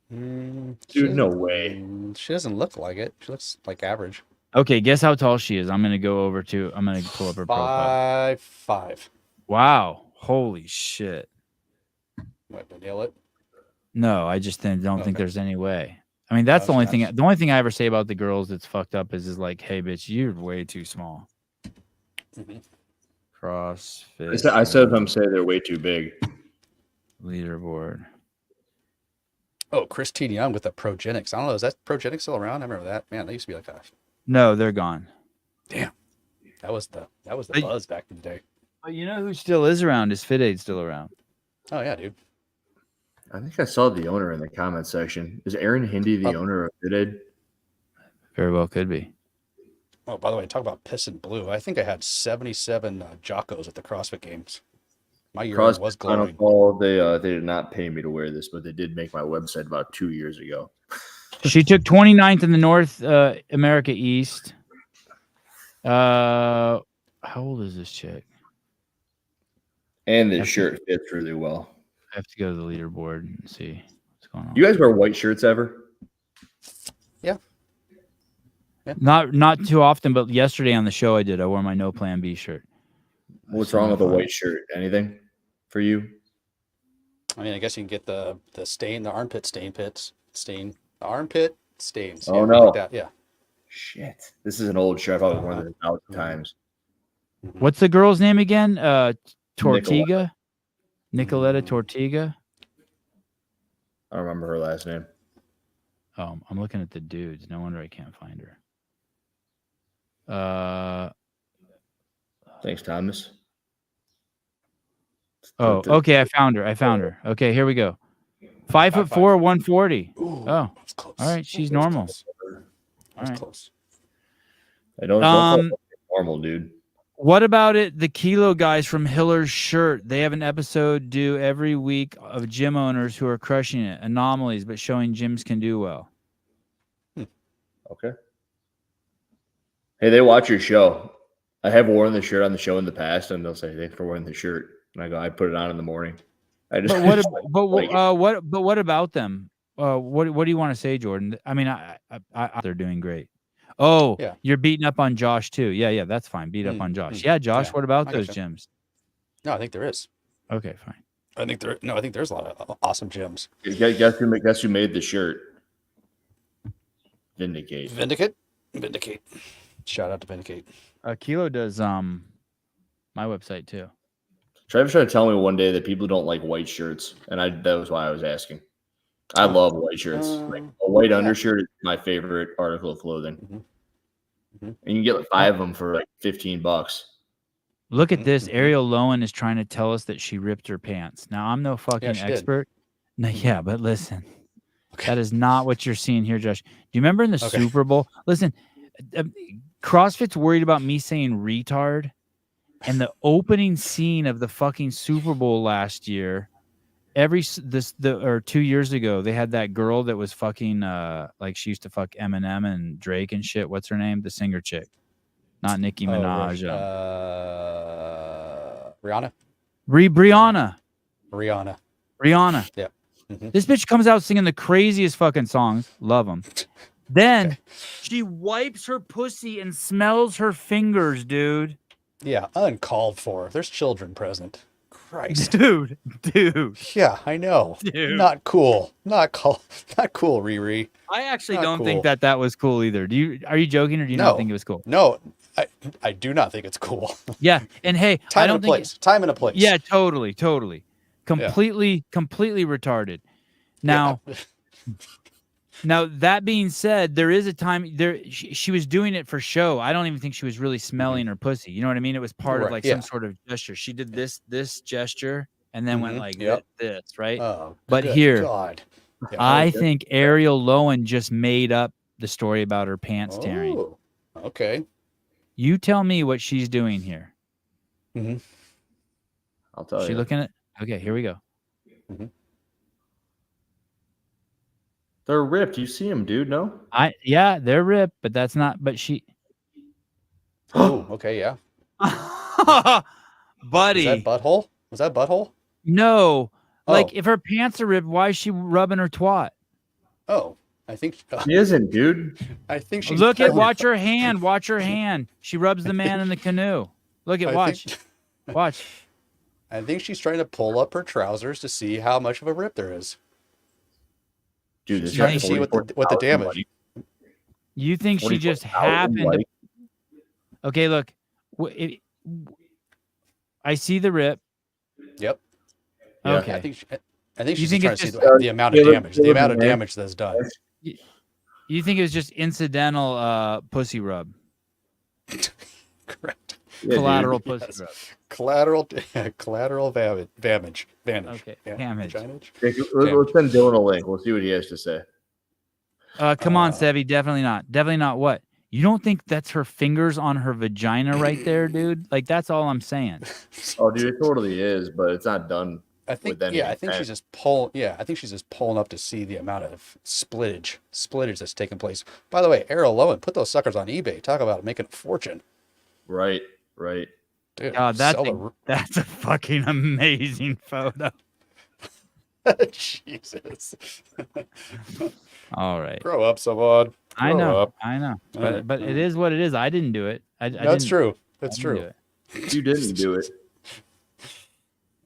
Dude, no way. She doesn't look like it. She looks like average. Okay, guess how tall she is. I'm gonna pull up her profile. 5'5". Wow. Holy shit. What, to nail it? No, I just don't think there's any way. I mean, that's the only thing. The only thing I ever say about the girls that's fucked up is like, hey, bitch, you're way too small. CrossFit. I said them say they're way too big. Leaderboard. Oh, Chris T. Young with the Progenics. I don't know. Is that Progenics still around? I remember that. Man, they used to be like that. No, they're gone. Damn. That was the buzz back in the day. But you know who still is around? Is FitAid still around? Oh yeah, dude. I think I saw the owner in the comment section. Is Aaron Hindi the owner of FitAid? Very well could be. Oh, by the way, talk about piss and blue. I think I had 77 Jockos at the CrossFit Games. My urine was glowing. They did not pay me to wear this, but they did make my website about 2 years ago. She took 29th in the North America East. How old is this chick? And this shirt fits really well. I have to go to the leaderboard and see what's going on. You guys wear white shirts ever? Yeah. Not too often, but yesterday on the show I did. I wore my No Plan B shirt. What's wrong with a white shirt? Anything for you? I mean, I guess you can get the stain, the armpit stain, armpit stains. Oh no! Like that. Yeah. Shit, this is an old shirt. I've probably worn it 1,000 times. What's the girl's name again? Tortiga. Nicoletta Tortiga. I don't remember her last name. Oh, I'm looking at the dudes. No wonder I can't find her. Thanks, Thomas. Oh, okay. I found her. Okay, here we go. 5'4", 140. Ooh, oh, all right. She's normal. All right. Close. I don't normal, dude. What about it? The Kilo guys from Hiller's Shirt. They have an episode due every week of gym owners who are crushing it. Anomalies, but showing gyms can do well. Okay. Hey, they watch your show. I have worn the shirt on the show in the past, and they'll say, "Thanks for wearing the shirt." And I go, "I put it on in the morning." What about them? What do you want to say, Jordan? I mean, they're doing great. Oh, yeah. You're beating up on Josh too. Yeah, that's fine. Beat up on Josh. Yeah, Josh. What about those gyms? No, I think there is. Okay, fine. I think there's a lot of awesome gyms. Guess who made the shirt? Vindicate. Vindicate. Shout out to Vindicate. Kilo does my website too. Travis tried to tell me one day that people don't like white shirts, and that was why I was asking. I love white shirts. Like a white undershirt is my favorite article of clothing. Mm-hmm. And you can get like 5 of them for like $15. Look at this. Ariel Lowen is trying to tell us that she ripped her pants. Now, I'm no fucking expert. No, yeah, but listen. That is not what you're seeing here, Josh. Do you remember in the Super Bowl? Listen, CrossFit's worried about me saying retard. And the opening scene of the fucking Super Bowl last year, 2 years ago, they had that girl that was fucking like she used to fuck Eminem and Drake and shit. What's her name? The singer chick, not Nicki Minaj. Rihanna. Rihanna. Yeah. Mm-hmm. This bitch comes out singing the craziest fucking songs. Love them. Then she wipes her pussy and smells her fingers, dude. Yeah, uncalled for. There's children present. Christ. Dude. Yeah, I know. Dude. Not cool. Not cool, Riri. I actually don't think that was cool either. Are you joking or do you not think it was cool? No, I do not think it's cool. Yeah, and hey, Time and a place. Yeah, totally. Completely retarded. Now, now that being said, there is a time there she was doing it for show. I don't even think she was really smelling her pussy. You know what I mean? It was part of like some sort of gesture. She did this gesture and then went like this, right? Oh, but here, God. Yeah, I think Ariel Lowen just made up the story about her pants tearing. Okay. You tell me what she's doing here. Mm-hmm. I'll tell you. She looking at. Okay, here we go. Mm-hmm. They're ripped. You see them, dude? No. Yeah, they're ripped, but that's not. But she. Oh, okay, yeah. Buddy. Was that butthole? No. Like if her pants are ripped, why is she rubbing her twat? Oh, I think she isn't, dude. I think she's. Watch her hand. Watch her hand. She rubs the man in the canoe. Look at watch. I think she's trying to pull up her trousers to see how much of a rip there is. Dude, this trying to see what the damage. You think she just happened to? Okay, look. I see the rip. Yep. Okay. I think she's trying to see the amount of damage. The amount of damage that's done. You think it was just incidental pussy rub? Correct. Collateral pussy rub. Collateral damage. Okay. Damage. Let's send Dylan a link. We'll see what he has to say. Come on, Sevy. Definitely not. Definitely not what? You don't think that's her fingers on her vagina right there, dude? Like, that's all I'm saying. Oh, dude, it totally is, but it's not done. I think she's just pulling up to see the amount of splittage that's taking place. By the way, Ariel Lowen, put those suckers on eBay. Talk about making a fortune. Right. Dude, that's a fucking amazing photo. Jesus. All right. Grow up, someone. I know. But it is what it is. I didn't do it. That's true. You didn't do it.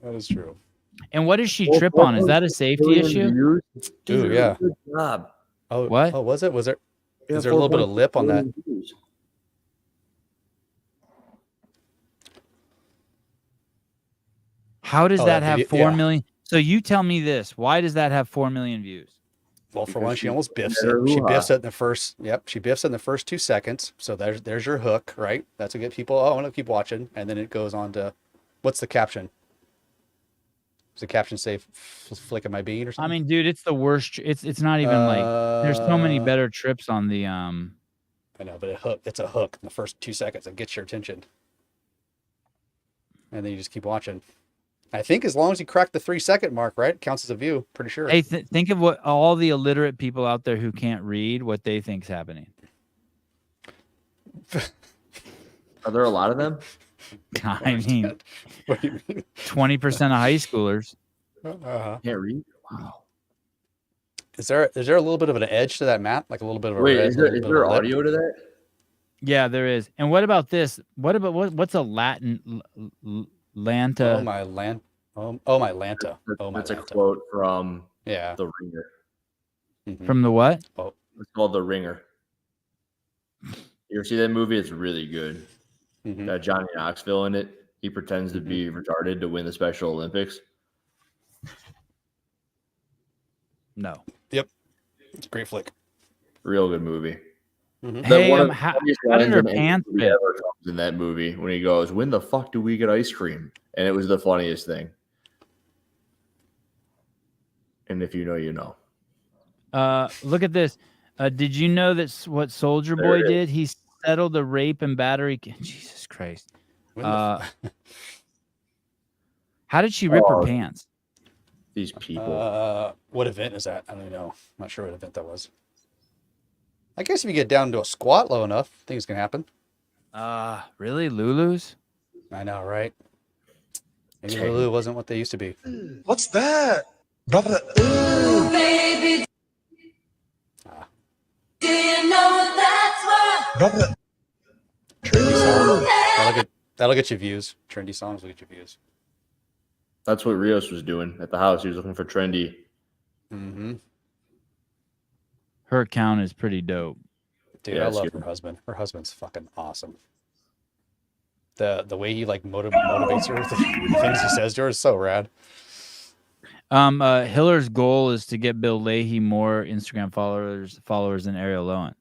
That is true. And what does she trip on? Is that a safety issue? Dude, yeah. Good job. Oh, what? Oh, was it? Is there a little bit of lip on that? How does that have 4 million? So you tell me this. Why does that have 4 million views? Well, for one, she almost biffs it. She biffs it in the first. Yep, she biffs it in the first 2 seconds. So there's your hook, right? That's to get people. Oh, I want to keep watching, and then it goes on to, what's the caption? Does the caption say "flicking my bean" or something? I mean, dude, it's the worst. It's not even like. There's so many better trips on the. I know, but it's a hook in the first 2 seconds. It gets your attention, and then you just keep watching. I think as long as you crack the 3-second mark, right, it counts as a view. Pretty sure. Hey, think of what all the illiterate people out there who can't read, what they think's happening. Are there a lot of them? I mean, what do you mean? 20% of high schoolers can't read. Wow. Is there a little bit of an edge to that, Matt? Like a little bit of a is there audio to that? Yeah, there is. And what about this? What's a Latin? Lanta. Oh my Oh, my Lanta. Oh, my That's a Lanta. quote from Yeah. The Ringer. Mhm. From the what? Oh, It's called The Ringer. You ever see that movie? It's really good. mhm. Got Johnny Knoxville in it. He pretends to Mhm. be retarded to win the Special Olympics. No. Yep. It's a great flick. Real good movie. Mhm. Hey, One of the how funniest did lines her in any pants movie fit? ever comes in that movie when he goes, "When the fuck do we get ice cream?" And it was the funniest thing. And if you know, you know. Look at this. Did you know that's what Soldier There Boy it is. did? He settled the rape and battery. Jesus Christ. When the How did she rip her Oh, pants? These people. what event is that? I don't even know. I'm not sure what event that was. I guess if you get down to a squat low enough, things can happen. Really? Lulu's? I know, right? Maybe Dang. Lulu wasn't what they used to be. What's that? Brother. Baby, Ah. do you know that's what? Brother. Trendy song. That'll get you views. Trendy songs will get you views. That's what Rios was doing at the house. He was looking for trendy. Mm-hmm. Her account is pretty dope. Dude, Yeah, I it's love good. her husband. Her husband's fucking awesome. The way he like motivates her, the things he says to her is so rad. Hiller's goal is to get Bill Leahy more Instagram followers than Ariel Lowen.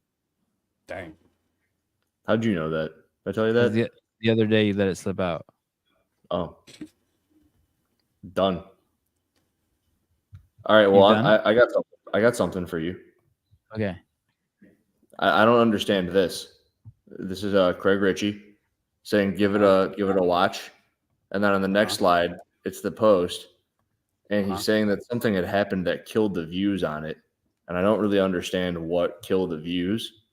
Dang. How'd you know that? Did I tell you 'Cause that? The other day you let it slip out. Oh. Done. All right. Well, I got something for you. Okay. I don't understand this. This is Craig Ritchie saying give it a watch, and then on the next slide it's the post, and he's saying that something had happened that killed the views on it, and I don't really understand what killed the views.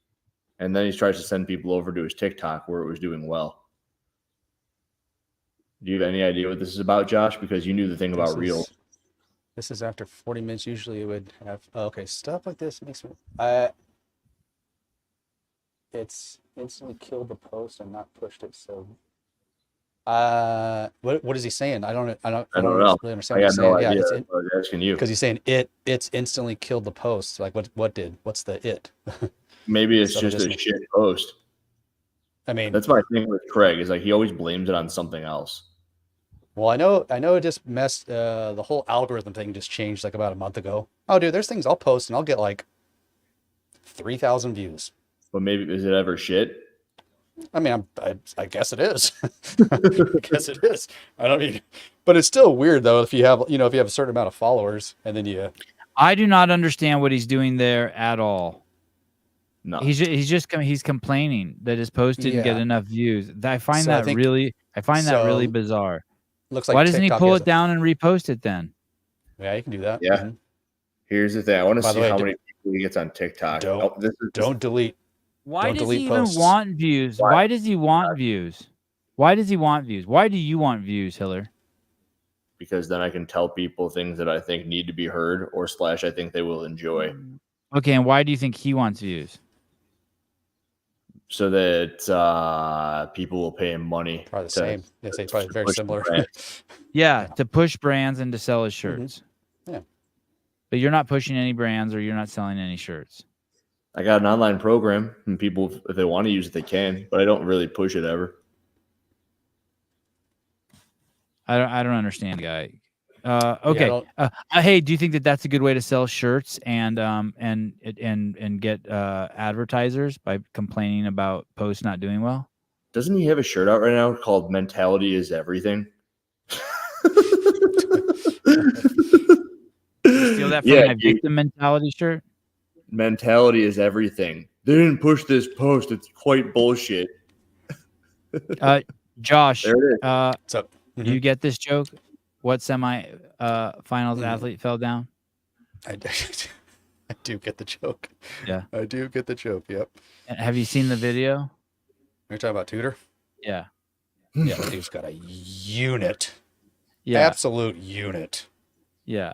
And then he tries to send people over to his TikTok where it was doing well. Do you have any idea what this is about, Josh? Because you knew the thing about Reels. This is after 40 minutes. Usually it would have. Oh, okay, stuff like this makes me. It's instantly killed the post and not pushed it. So, what is he saying? I don't know. Really understand I what he's got no saying. idea. Yeah, That's what I was asking you. because he's saying it's instantly killed the post. Like what's the it? Maybe it's So just this a one- shit post. I mean, That's my thing with Craig is like he always blames it on something else. well, I know it just messed the whole algorithm thing just changed like about a month ago. Oh, dude, there's things I'll post and I'll get like 3,000 views. But maybe is it ever shit? I mean, I guess it is. I guess it is. I don't mean, but it's still weird though if you have a certain amount of followers and then you. I do not understand what he's doing there at all. No. He's complaining that his post didn't get Yeah. enough views. I find So I that think- really bizarre. Looks like Why doesn't he TikTok pull has it down and repost it then? Yeah, you can do that. Yeah. Mhm. Here's the thing. I want to By the see way, how many people he gets on TikTok. Don't delete. Why Don't does he delete even posts. want views? Why? Why does he want views? Why does he want views? Why do you want views, Hiller? because then I can tell people things that I think need to be heard or / I think they will enjoy. Okay, and why do you think he wants views? So that people will pay him money. Probably the same. Yes, it's probably very push the similar. brand. Yeah, to push brands and to sell his shirts. Yeah. But you're not pushing any brands or you're not selling any shirts. I got an online program, and people, if they want to use it, they can. But I don't really push it ever. I don't understand, guy. Okay. don't- Hey, do you think that that's a good way to sell shirts and get advertisers by complaining about posts not doing well? Doesn't he have a shirt out right now called "Mentality is Everything"? Steal that from Yeah, my victim mentality shirt. Mentality is everything. They didn't push this post. It's quite bullshit. Josh, There it is. What's up? do you get this joke? What finals Mhm. athlete fell down? I do get the joke. Yeah. I do get the joke. Yep. Have you seen the video? You're talking about Tudor? Yeah. Yeah, the dude's got a unit. Yeah. Absolute unit. Yeah.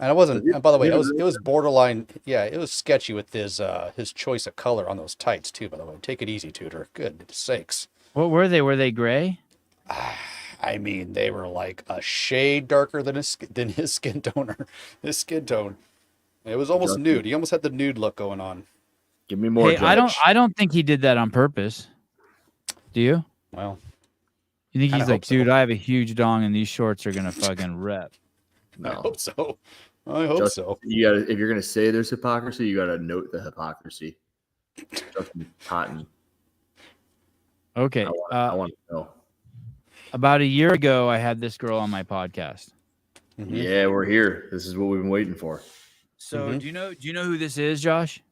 And it wasn't. And by the way, it was borderline. Yeah, it was sketchy with his choice of color on those tights too. By the way, take it easy, Tudor. Good sakes. What were they? Were they gray? I mean, they were like a shade darker than his skin tone. His skin tone. It was almost Justin, nude. He almost had the nude look going on. give me more. Hey, I don't think he did that on purpose. Do you? Well, you think kinda he's like, hope so. dude, I have a huge dong and these shorts are gonna fucking rep. I No. hope so. I hope Justin, so. You gotta, if you're gonna say there's hypocrisy, you gotta note the hypocrisy. Justin Totten. Okay. I want to know. About a year ago, I had this girl on my podcast. Mhm. Yeah, we're here. This is what we've been waiting for. So do you know who this is, Josh?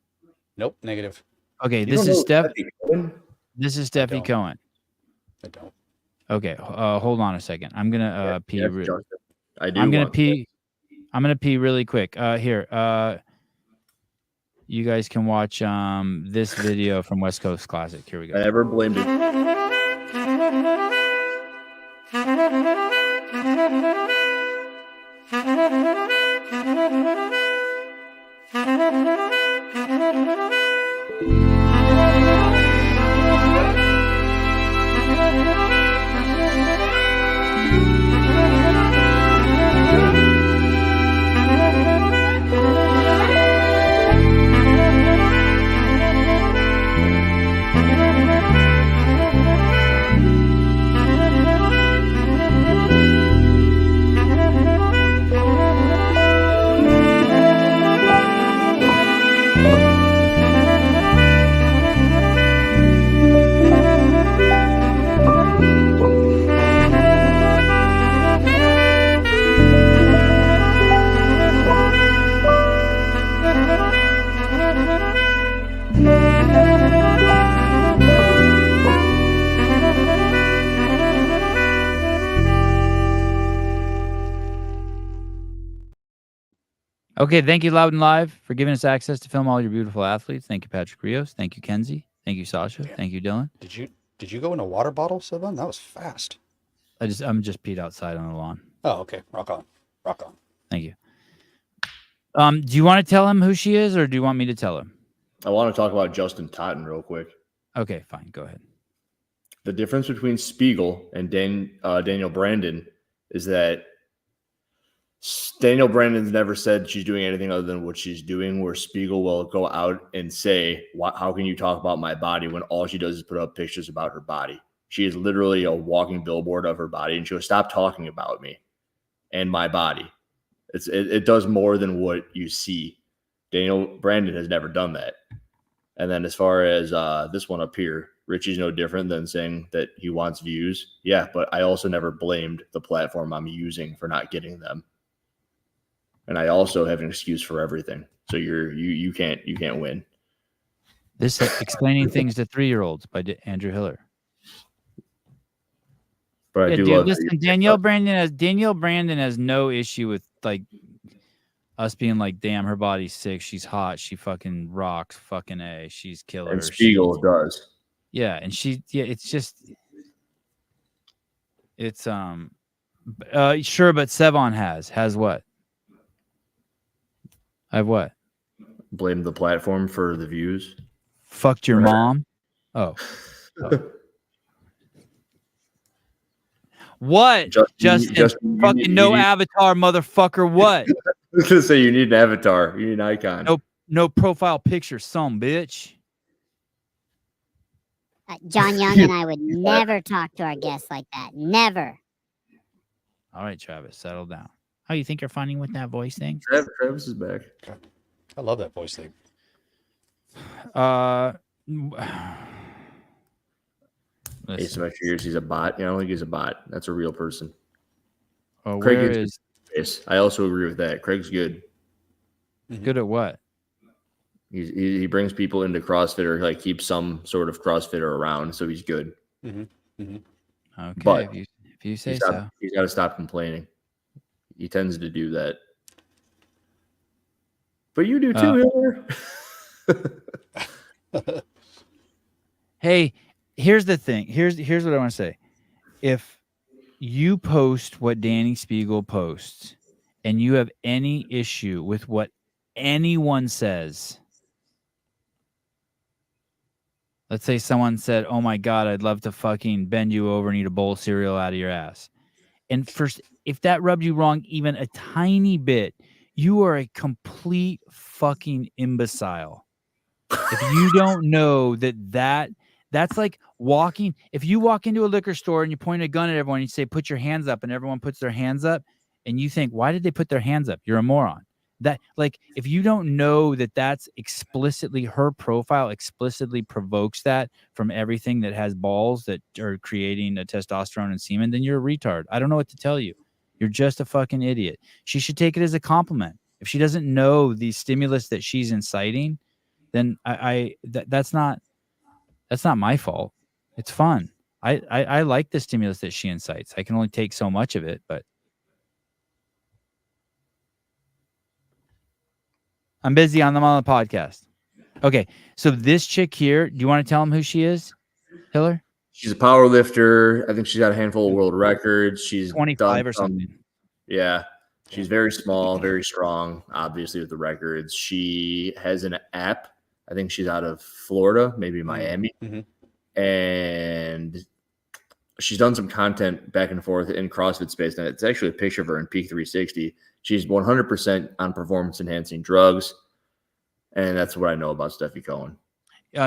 Nope, negative. Okay, You this don't is know Steph. Steffi Cohen? This is Steffi don't. Cohen. I don't. Okay, hold on a second. I'm gonna pee. Yes, Justin. I do. I'm gonna want pee. I'm gonna pee really quick. Here. You guys can watch this video from West Coast Classic. Here we I go. never blamed it. Okay, thank you, Loud and Live, for giving us access to film all your beautiful athletes. Thank you, Patrick Rios. Thank you, Kenzie. Thank you, Sasha. Thank you, Dylan. Did you go in a water bottle, Sylvan? That was fast. I'm just peed outside on the lawn. Oh, okay. Rock on. Rock on. Thank you. Do you want to tell him who she is, or do you want me to tell him? I want to talk about Justin Totten real quick. Okay, fine. Go ahead. The difference between Spiegel and Daniel Brandon is that Daniel Brandon's never said she's doing anything other than what she's doing, where Spiegel will go out and say, how can you talk about my body when all she does is put up pictures about her body? She is literally a walking billboard of her body, and she'll stop talking about me and my body. It does more than what you see. Daniel Brandon has never done that. And then as far as this one up here, Richie's no different than saying that he wants views. Yeah, but I also never blamed the platform I'm using for not getting them. And I also have an excuse for everything. So you can't win. This is Explaining Things to 3-Year-Olds by Andrew Hiller. But I do dude, love listen, Danielle Brandon has no issue with like us being like, damn, her body's sick, she's hot, she fucking rocks, fucking A, she's killer. And Spiegel does. Yeah, and it's just sure, but Sevon has what? I have what? Blame the platform for the views. Fucked your mom. Oh. What? Justin fucking no avatar, motherfucker. What? I was gonna say you need an avatar. You need an icon. No profile picture, some bitch. John Young and I would never talk to our guests like that. Never. All right, Travis, settle down. How you think you're funny with that voice thing? Travis is back. I love that voice thing. Asymmetric years, he's a bot. I don't think he's a bot. That's a real person. Oh, Craig where is? Yes, I also agree with that. Craig's good. Good at what? He brings people into CrossFit, or like keeps some sort of CrossFitter around, so he's good. Okay, But if you say so. He's got to stop complaining. He tends to do that. But you do too, Hiller. Hey, here's the thing. Here's what I want to say. If you post what Danny Spiegel posts and you have any issue with what anyone says, let's say someone said, oh my God, I'd love to fucking bend you over and eat a bowl of cereal out of your ass. And first, if that rubbed you wrong even a tiny bit, you are a complete fucking imbecile. If you don't know that's like walking. If you walk into a liquor store and you point a gun at everyone, and you say, put your hands up, and everyone puts their hands up, and you think, why did they put their hands up? You're a moron. That, like, if you don't know that that's explicitly, her profile explicitly provokes that from everything that has balls that are creating a testosterone and semen, then you're a retard. I don't know what to tell you. You're just a fucking idiot. She should take it as a compliment. If she doesn't know the stimulus that she's inciting, then that's not my fault. It's fun. I like the stimulus that she incites. I can only take so much of it, but I'm busy on the podcast. Okay, so this chick here, do you want to tell him who she is, Hiller? She's a power lifter. I think she's got a handful of world records. She's 25 or something. Yeah. She's very small, very strong, obviously, with the records. She has an app. I think she's out of Florida, maybe Miami. Mm-hmm. And she's done some content back and forth in CrossFit space. And it's actually a picture of her in Peak 360. She's 100% on performance-enhancing drugs. And that's what I know about Steffi Cohen.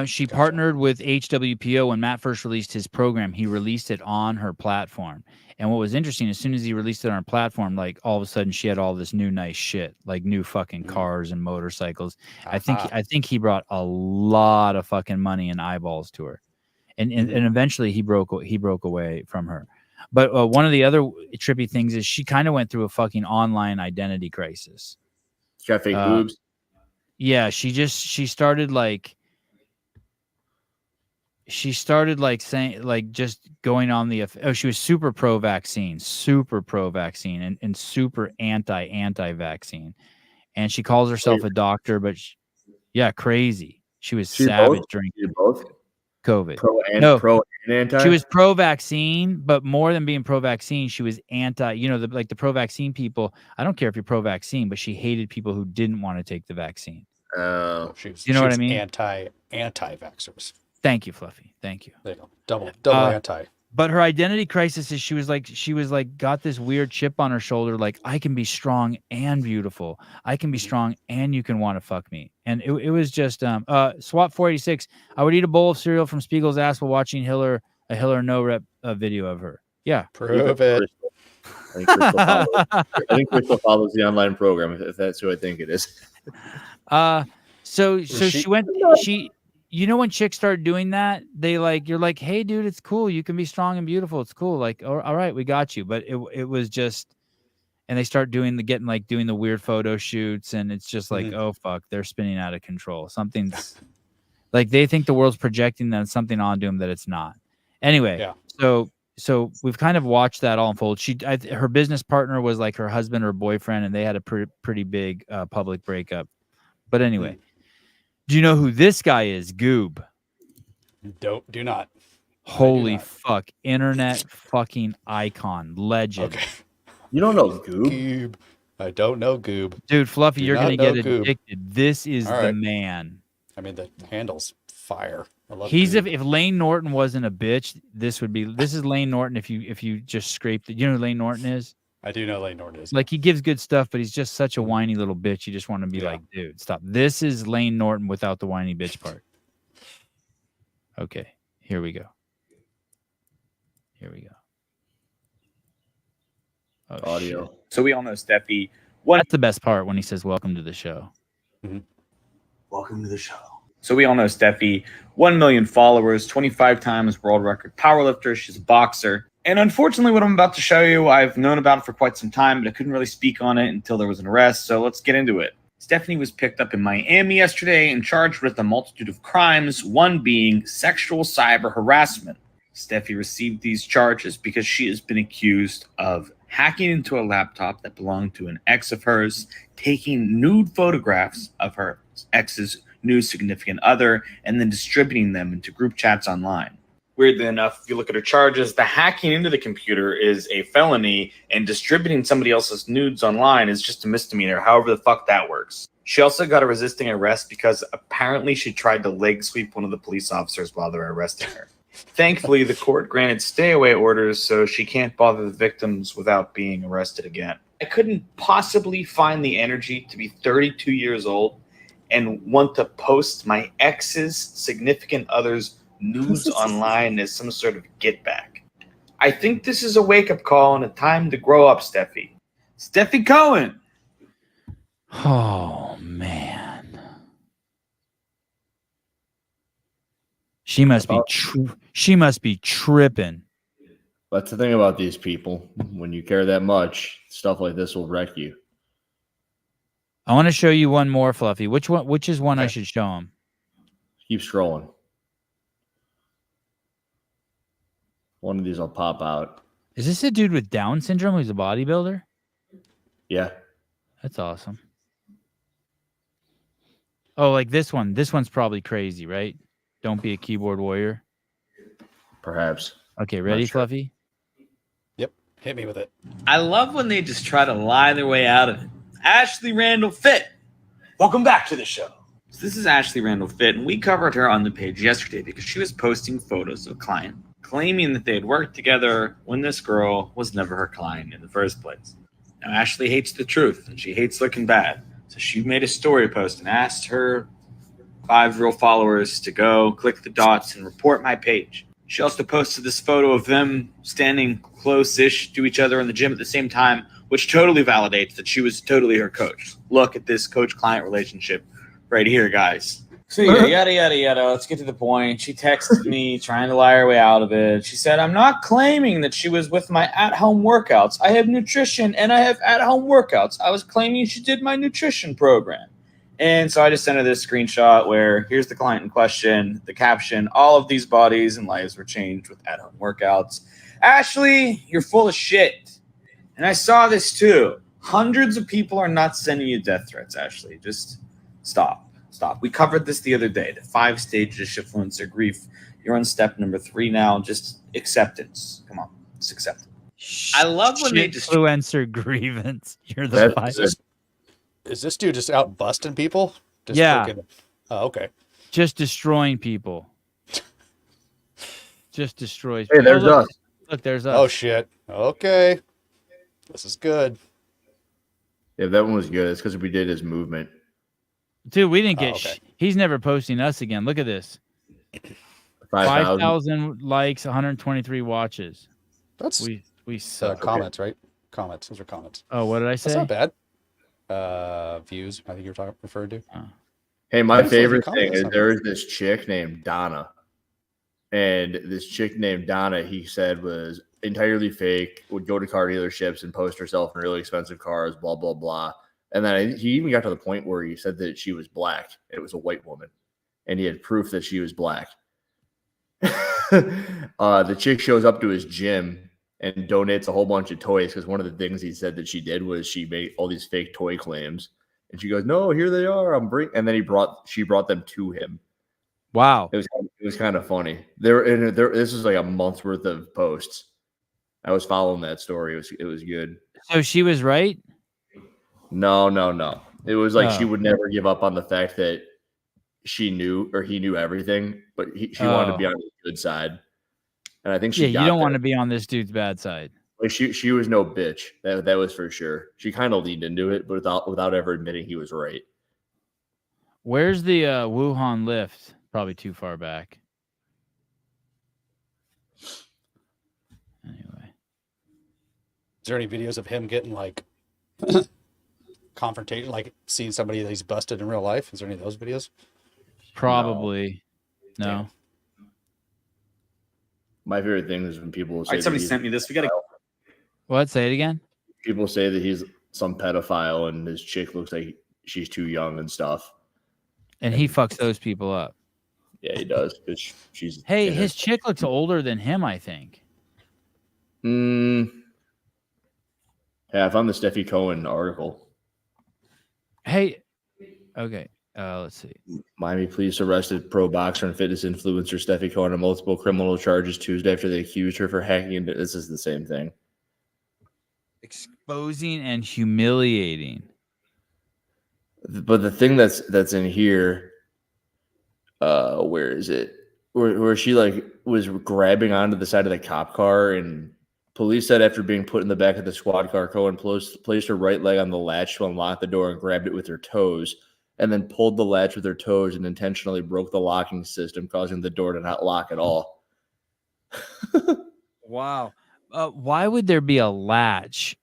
She partnered with HWPO when Matt first released his program. He released it on her platform. And what was interesting, as soon as he released it on her platform, like all of a sudden she had all this new nice shit, like new fucking cars and motorcycles. I think he brought a lot of fucking money and eyeballs to her. And eventually he broke away from her. But one of the other trippy things is she kind of went through a fucking online identity crisis. She got fake boobs. Yeah, she started saying, like, just going on she was super pro-vaccine and super anti-vaccine. And she calls herself a doctor, but crazy. She was savage during COVID. Pro and anti? She was pro-vaccine, but more than being pro-vaccine, she was anti, the pro-vaccine people. I don't care if you're pro-vaccine, but she hated people who didn't want to take the vaccine. Oh, you know what I mean? Anti-vaxxers. Thank you, Fluffy. Thank you. There you go. Double anti. But her identity crisis is she was like got this weird chip on her shoulder, like, I can be strong and beautiful. I can be strong and you can want to fuck me. And it was just SWAT 486. I would eat a bowl of cereal from Spiegel's ass while watching a Hiller no rep video of her. Yeah. Prove it. I think Crystal follows the online program, if that's who I think it is. So she when chicks start doing that, you're like, hey dude, it's cool. You can be strong and beautiful. It's cool. Like, all right, we got you. But it was just, and they start doing the weird photo shoots, and it's just like, oh fuck, they're spinning out of control. Something's like, they think the world's projecting something onto them that it's not. Anyway, yeah. So we've kind of watched that all unfold. Her business partner was like her husband or boyfriend, and they had a pretty big public breakup. But anyway, do you know who this guy is? Goob. Do not. Holy fuck. Internet fucking icon. Legend. Okay. You don't know Goob? I don't know Goob. Dude, Fluffy, you're going to get addicted. This is the man. I mean, the handle's fire. I love if Lane Norton wasn't a bitch, this is Lane Norton if you just scraped it. You know who Lane Norton is? I do know Lane Norton is. Like, he gives good stuff, but he's just such a whiny little bitch. You just want to be like, dude, stop. This is Lane Norton without the whiny bitch part. Okay, here we go. Oh, audio. Shit. So we all know Steffi. That's the best part, when he says, welcome to the show. Mm-hmm. Welcome to the show. So we all know Steffi, 1 million followers, 25 times world record powerlifter. She's a boxer. And unfortunately, what I'm about to show you, I've known about it for quite some time, but I couldn't really speak on it until there was an arrest. So let's get into it. Stephanie was picked up in Miami yesterday and charged with a multitude of crimes, one being sexual cyber harassment. Steffi received these charges because she has been accused of hacking into a laptop that belonged to an ex of hers, taking nude photographs of her ex's new significant other, and then distributing them into group chats online. Weirdly enough, if you look at her charges, the hacking into the computer is a felony, and distributing somebody else's nudes online is just a misdemeanor, however the fuck that works. She also got a resisting arrest because apparently she tried to leg sweep one of the police officers while they were arresting her. Thankfully, the court granted stay-away orders, so she can't bother the victims without being arrested again. I couldn't possibly find the energy to be 32 years old and want to post my ex's significant other's nudes online as some sort of get back. I think this is a wake-up call and a time to grow up, Steffi. Steffi Cohen! Oh, man. She must be tripping. That's the thing about these people. When you care that much, stuff like this will wreck you. I want to show you one more, Fluffy. Which one? Which is one I should show him? Keep scrolling. One of these will pop out. Is this a dude with Down syndrome who's a bodybuilder? Yeah. That's awesome. Oh, like this one. This one's probably crazy, right? Don't be a keyboard warrior. Perhaps. Okay, ready, Sure. Fluffy? Yep. Hit me with it. I love when they just try to lie their way out of it. Ashley Randall Fit. Welcome back to the show. So this is Ashley Randall Fit, and we covered her on the page yesterday because she was posting photos of a client claiming that they had worked together when this girl was never her client in the first place. Now, Ashley hates the truth, and she hates looking bad. So she made a story post and asked her 5 real followers to go click the dots and report my page. She also posted this photo of them standing close-ish to each other in the gym at the same time, which totally validates that she was totally her coach. Look at this coach-client relationship right here, guys. So yada, yada, yada. Let's get to the point. She texted me trying to lie her way out of it. She said, I'm not claiming that she was with my at-home workouts. I have nutrition and I have at-home workouts. I was claiming she did my nutrition program. And so I just sent her this screenshot where here's the client in question, the caption, all of these bodies and lives were changed with at-home workouts. Ashley, you're full of shit. And I saw this too. Hundreds of people are not sending you death threats, Ashley. Just stop. Stop. We covered this the other day, the 5 stages of influencer grief. You're on step number 3 now. Just acceptance. Come on. Just accept it. I love when they just influencer grievance. You're the Is this dude just out busting people? Just yeah. freaking, oh, okay. Just destroying people. Just destroys people. Hey, there's us. Look, there's us. Oh, shit. Okay. This is good. Yeah, that one was good. It's because we did his movement. Dude, we didn't get he's never posting us again. Look at this. 5,000 likes, 123 watches. That's we suck. Comments, right? Comments. Those are comments. Oh, what did I say? That's not bad. Views, I think you were referred to. Hey, my favorite thing is there is this chick named Donna. And this chick named Donna, he said, was entirely fake, would go to car dealerships and post herself in really expensive cars, blah, blah, blah. And then he even got to the point where he said that she was black. It was a white woman. And he had proof that she was black. The chick shows up to his gym and donates a whole bunch of toys because one of the things he said that she did was she made all these fake toy claims. And she goes, "No, here they are. And then she brought them to him. Wow. It was kind of funny. This was like a month's worth of posts. I was following that story. It was good. So she was right? No. It was like she would never give up on the fact that she knew or he knew everything, but she wanted to be on the good side. And I think she got you don't there. want to be on this dude's bad side. Like she was no bitch. That was for sure. She kind of leaned into it, but without ever admitting he was right. Where's the Wuhan lift? Probably too far back. Anyway. Is there any videos of him getting like confrontation, like seeing somebody that he's busted in real life? Is there any of those videos? Probably. No. My favorite thing is when people say somebody sent me this. We gotta What? Say it again. People say that he's some pedophile and his chick looks like she's too young and stuff. And he fucks those people up. Yeah, he does. Because she's his chick looks older than him, I think. Yeah, I found the Steffi Cohen article. Hey, okay. Let's see. Miami police arrested pro boxer and fitness influencer Steffi Cohen on multiple criminal charges Tuesday after they accused her for hacking into. This is the same thing. Exposing and humiliating. But the thing that's in here, where is it? where she like was grabbing onto the side of the cop car, and police said after being put in the back of the squad car, Cohen placed her right leg on the latch to unlock the door and grabbed it with her toes, and then pulled the latch with her toes and intentionally broke the locking system, causing the door to not lock at all. Wow. Why would there be a latch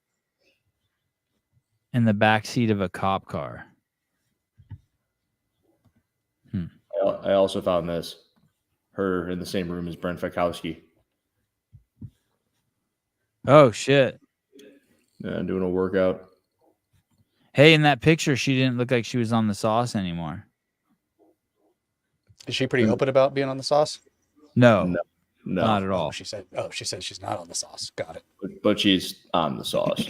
in the back seat of a cop car? I also found this. Her in the same room as Brent Fikowski. Oh, shit. Yeah, doing a workout. Hey, in that picture, she didn't look like she was on the sauce anymore. Is she pretty open about being on the sauce? No, not at all. She said she's not on the sauce. Got it. But she's on the sauce.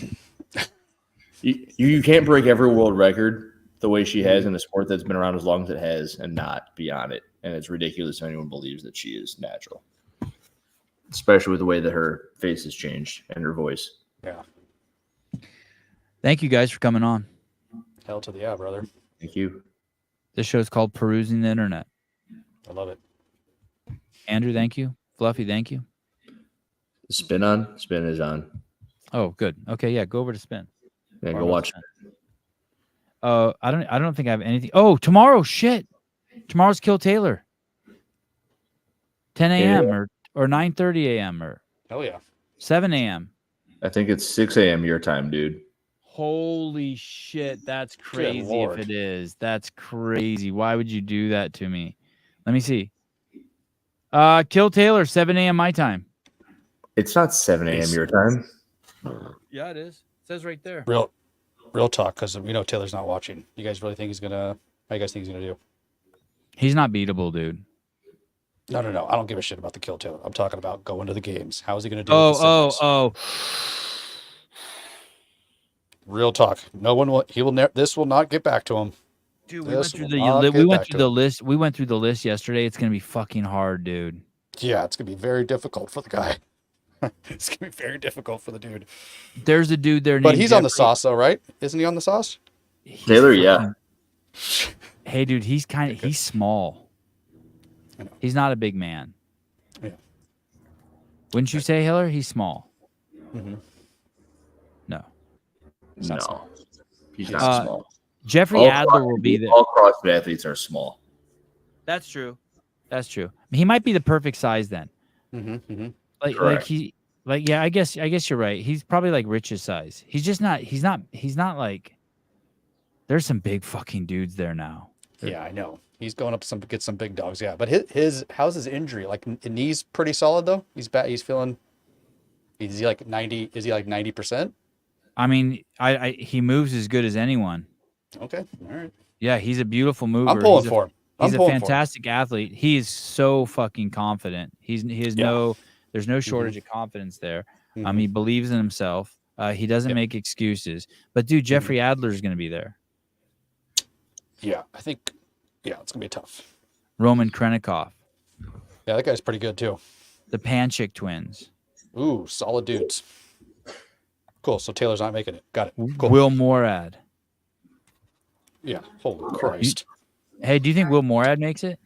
You can't break every world record the way she has in a sport that's been around as long as it has and not be on it. And it's ridiculous if anyone believes that she is natural, especially with the way that her face has changed and her voice. Yeah. Thank you guys for coming on. Hell to the yeah, brother. Thank you. This show's called Perusing the Internet. I love it. Andrew, thank you. Fluffy, thank you. Spin on? Spin is on. Oh, good. Okay, yeah, go over to Spin. Yeah, go watch. I don't think I have anything. Oh, tomorrow, shit. Tomorrow's Kill Taylor. 10 a.m. or 9:30 a.m. or hell yeah. 7 a.m. I think it's 6 a.m. your time, dude. Holy shit, that's crazy if it is. That's crazy. Why would you do that to me? Let me see. Kill Taylor, 7 a.m. my time. It's not 7 a.m. your time. Yeah, it is. It says right there. Real talk, because we know Taylor's not watching. You guys really think he's gonna? How you guys think he's gonna do? He's not beatable, dude. No. I don't give a shit about the Kill Taylor. I'm talking about going to the games. How is he gonna do? Oh. Real talk. No one will. He will. This will not get back to him. Dude, we went through the list. We went through the list yesterday. It's gonna be fucking hard, dude. Yeah, it's gonna be very difficult for the guy. It's gonna be very difficult for the dude. There's a dude there, but he's on the sauce, though, right? Isn't he on the sauce? Taylor, yeah. Hey, dude, he's small. He's not a big man. Yeah. Wouldn't you say, Hiller? He's small. Mm-hmm. No. He's not small. He's not small. Jeffrey Adler will be there. All CrossFit athletes are small. That's true. He might be the perfect size then. Mm-hmm. Yeah, I guess you're right. He's probably like Rich's size. He's just not. He's not like. There's some big fucking dudes there now. Yeah, I know. He's going up to get some big dogs. Yeah, but how's his injury? Like, knee's pretty solid though. He's back. He's feeling. Is he like 90? Is he like 90%? I mean, he moves as good as anyone. Okay, all right. Yeah, he's a beautiful mover. I'm pulling for him. He's a fantastic athlete. He is so fucking confident. There's no shortage of confidence there. He believes in himself. He doesn't make excuses. But dude, Jeffrey Adler is going to be there. Yeah, I think. Yeah, it's going to be tough. Roman Krennikov. Yeah, that guy's pretty good too. The Panchik twins. Ooh, solid dudes. Cool. So Taylor's not making it. Got it. Cool. Will Morad. Yeah. Holy Christ. Hey, do you think Will Morad makes it?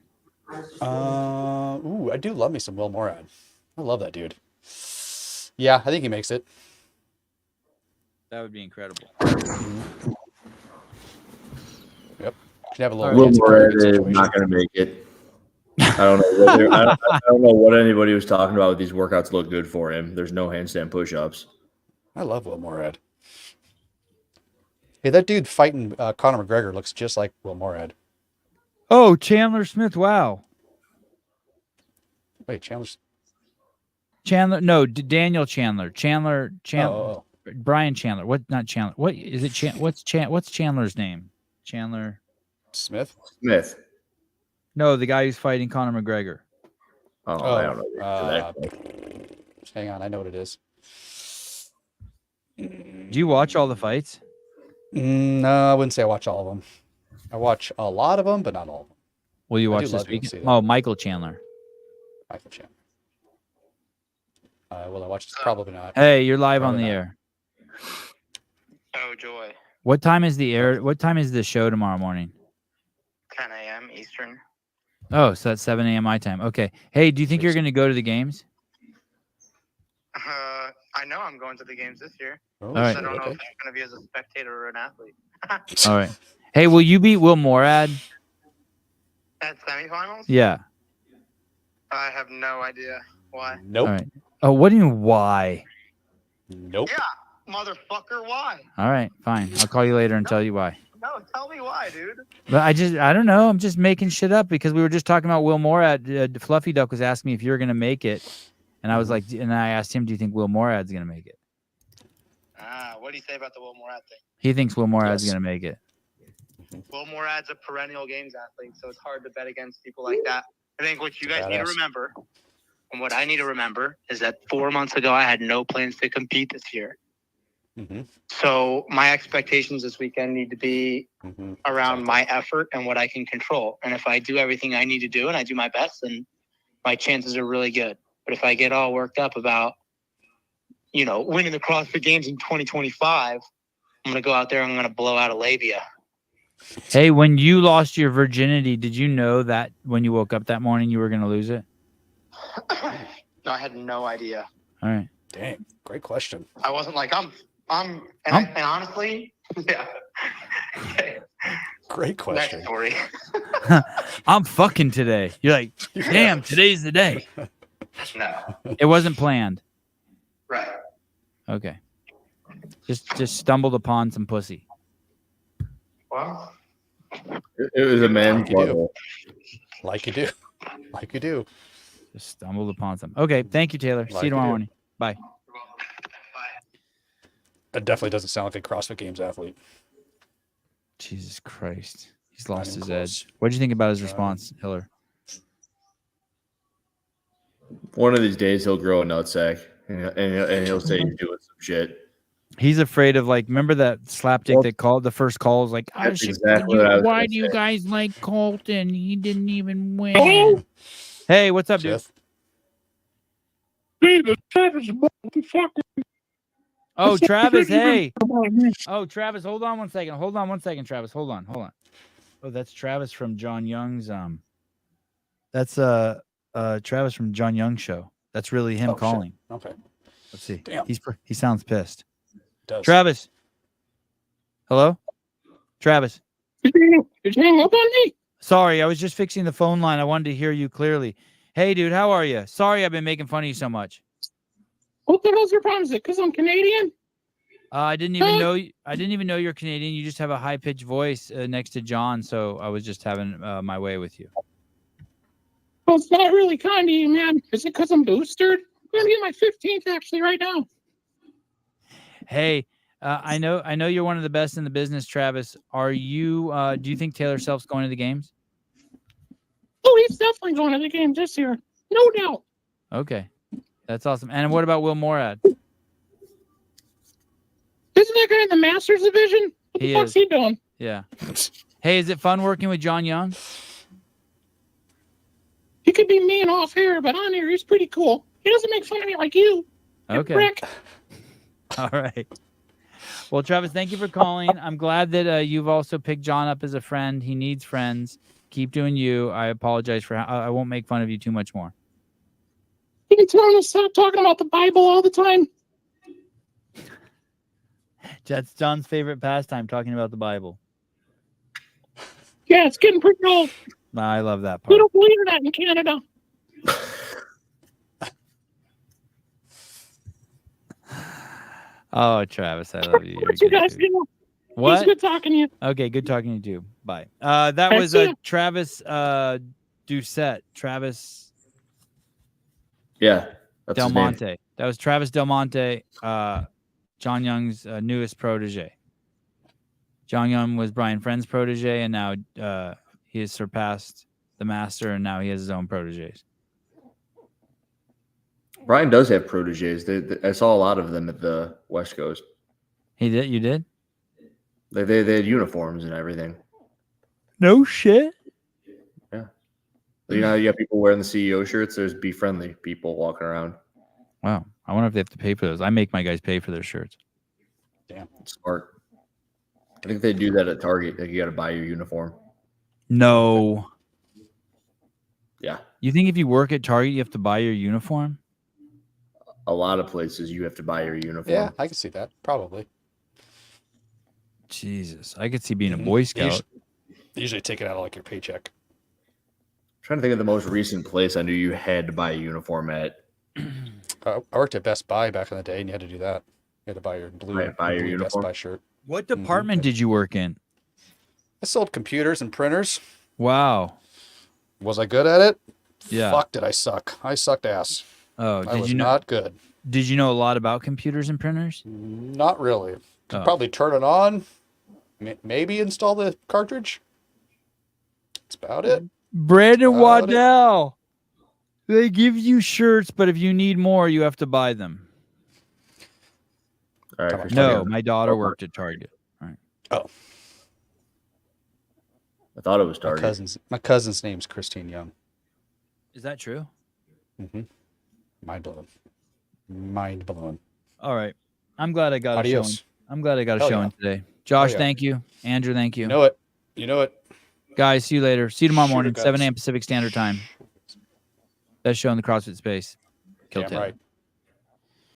I do love me some Will Morad. I love that dude. Yeah, I think he makes it. That would be incredible. Yep. Should have a little. Will Morad is not going to make it. I don't know what anybody was talking about with these workouts. Look good for him. There's no handstand push-ups. I love Will Morad. Hey, that dude fighting Conor McGregor looks just like Will Morad. Oh, Chandler Smith. Wow. Wait, Chandler. No, Daniel Chandler. Chandler. Oh. Brian Chandler. What? Not Chandler. What is it? What's Chandler's name? Chandler Smith. No, the guy who's fighting Conor McGregor. Oh, I don't know. Hang on, I know what it is. Do you watch all the fights? No, I wouldn't say I watch all of them. I watch a lot of them, but not all of them. Will you watch this weekend? Oh, Michael Chandler. Will I watch this? Probably not. Hey, you're live on the air. Oh, joy. What time is the air? What time is the show tomorrow morning? 10 a.m. Eastern. Oh, so that's 7 a.m. my time. Okay. Hey, do you think you're going to go to the games? I know I'm going to the games this year. All right. I don't know if I'm going to be as a spectator or an athlete. All right. Hey, will you beat Will Morad? At semifinals? Yeah. I have no idea why. Nope. All right. Oh, what do you mean why? Nope. Yeah, motherfucker, why? All right, fine. I'll call you later and tell you why. No, tell me why, dude. But I don't know. I'm just making shit up because we were just talking about Will Morad. Fluffy Duck was asking me if you're going to make it. And I was like, and I asked him, do you think Will Morad's going to make it? What do you say about the Will Morad thing? He thinks Will Morad's going to make it. Will Morad's a perennial games athlete, so it's hard to bet against people like that. I think what you guys need to remember, and what I need to remember, is that 4 months ago, I had no plans to compete this year. So my expectations this weekend need to be around my effort and what I can control. And if I do everything I need to do and I do my best, then my chances are really good. But if I get all worked up about, winning the CrossFit Games in 2025, I'm going to go out there and I'm going to blow out a labia. Hey, when you lost your virginity, did you know that when you woke up that morning you were going to lose it? No, I had no idea. All right. Dang, great question. I wasn't like, and honestly, yeah. Great question. Next story. I'm fucking today. You're like, damn, today's the day. No. It wasn't planned. Right. Okay. Just stumbled upon some pussy. Well, it was a man's butthole. Like you do. Like you do. Just stumbled upon some. Okay. Thank you, Taylor. See you tomorrow morning. Bye. That definitely doesn't sound like a CrossFit Games athlete. Jesus Christ. He's lost his edge. What did you think about his response, Hiller? One of these days he'll grow a nutsack and he'll say he's doing some shit. He's afraid of, like, remember that slapdick that called the first call was like, why do you guys like Colton? He didn't even win. Oh! Hey, what's up, dude? Oh, Travis, hey. Oh, Travis, hold on one second. Hold on one second, Travis. Hold on. Oh, that's Travis from John Young's that's Travis from John Young's show. That's really him calling. Shit. Okay. Let's see. Damn. He sounds pissed. Does. Travis. Hello? Travis. Did you hang up on me? Sorry, I was just fixing the phone line. I wanted to hear you clearly. Hey, dude, how are you? Sorry I've been making fun of you so much. What the hell's your problem? Is it because I'm Canadian? I didn't even know you're Canadian. You just have a high-pitched voice next to John, so I was just having my way with you. Well, it's not really kind of you, man. Is it because I'm boosted? I'm going to get my 15th actually right now. Hey, I know you're one of the best in the business, Travis. Are you? Do you think Taylor Self's going to the games? Oh, he's definitely going to the games this year, no doubt. Okay, that's awesome. And what about Will Morad? Isn't that guy in the Masters division? What the fuck's he doing? Yeah. Hey, is it fun working with John Young? He could be mean off here, but on here he's pretty cool. He doesn't make fun of me like you. Okay. Prick. All right. Well, Travis, thank you for calling. I'm glad that you've also picked John up as a friend. He needs friends. Keep doing you. I apologize for I won't make fun of you too much more. You can tell him to stop talking about the Bible all the time. That's John's favorite pastime, talking about the Bible. Yeah, it's getting pretty old. I love that part. We don't believe that in Canada. Oh, Travis, I love you. What you guys do? What? It's good talking to you. Okay, good talking to you too. Bye. That was Travis Doucette. Travis. Yeah. That's Del his name. Monte. That was Travis Del Monte, John Young's newest protege. John Young was Brian Friend's protege, and now he has surpassed the master, and now he has his own proteges. Brian does have proteges. I saw a lot of them at the West Coast. He did? You did? They had uniforms and everything. No shit. Yeah. You know, you got people wearing the CEO shirts. There's Be Friendly people walking around. Wow. I wonder if they have to pay for those. I make my guys pay for their shirts. Damn. Smart. I think they do that at Target. Like, you got to buy your uniform. No. Yeah. You think if you work at Target, you have to buy your uniform? A lot of places you have to buy your uniform. Yeah, I can see that. Probably. Jesus, I could see being a Boy Scout. They usually take it out of like your paycheck. I'm trying to think of the most recent place I knew you had to buy a uniform at. I worked at Best Buy back in the day, and you had to do that. You had to buy your blue Best Best Buy shirt. What department did you work in? I sold computers and printers. Wow. Was I good at it? Yeah. Fuck, did I suck? I sucked ass. Oh, I was not good. Did you know a lot about computers and printers? Not really. Could probably turn it on. Maybe install the cartridge. That's about it. Brandon Waddell. They give you shirts, but if you need more, you have to buy them. All right. No, my daughter worked at Target. All right. Oh. I thought it was Target. My cousin's name's Christine Young. Is that true? Mm-hmm. Mind blowing. All right. I'm glad I got a showing. I'm glad I got a Hell showing today. Josh, thank you. Andrew, thank you. You know it. Guys, see you later. See you tomorrow morning, guys. 7 a.m. Pacific Standard Time. Best show in the CrossFit space. Kill Damn Taylor. right.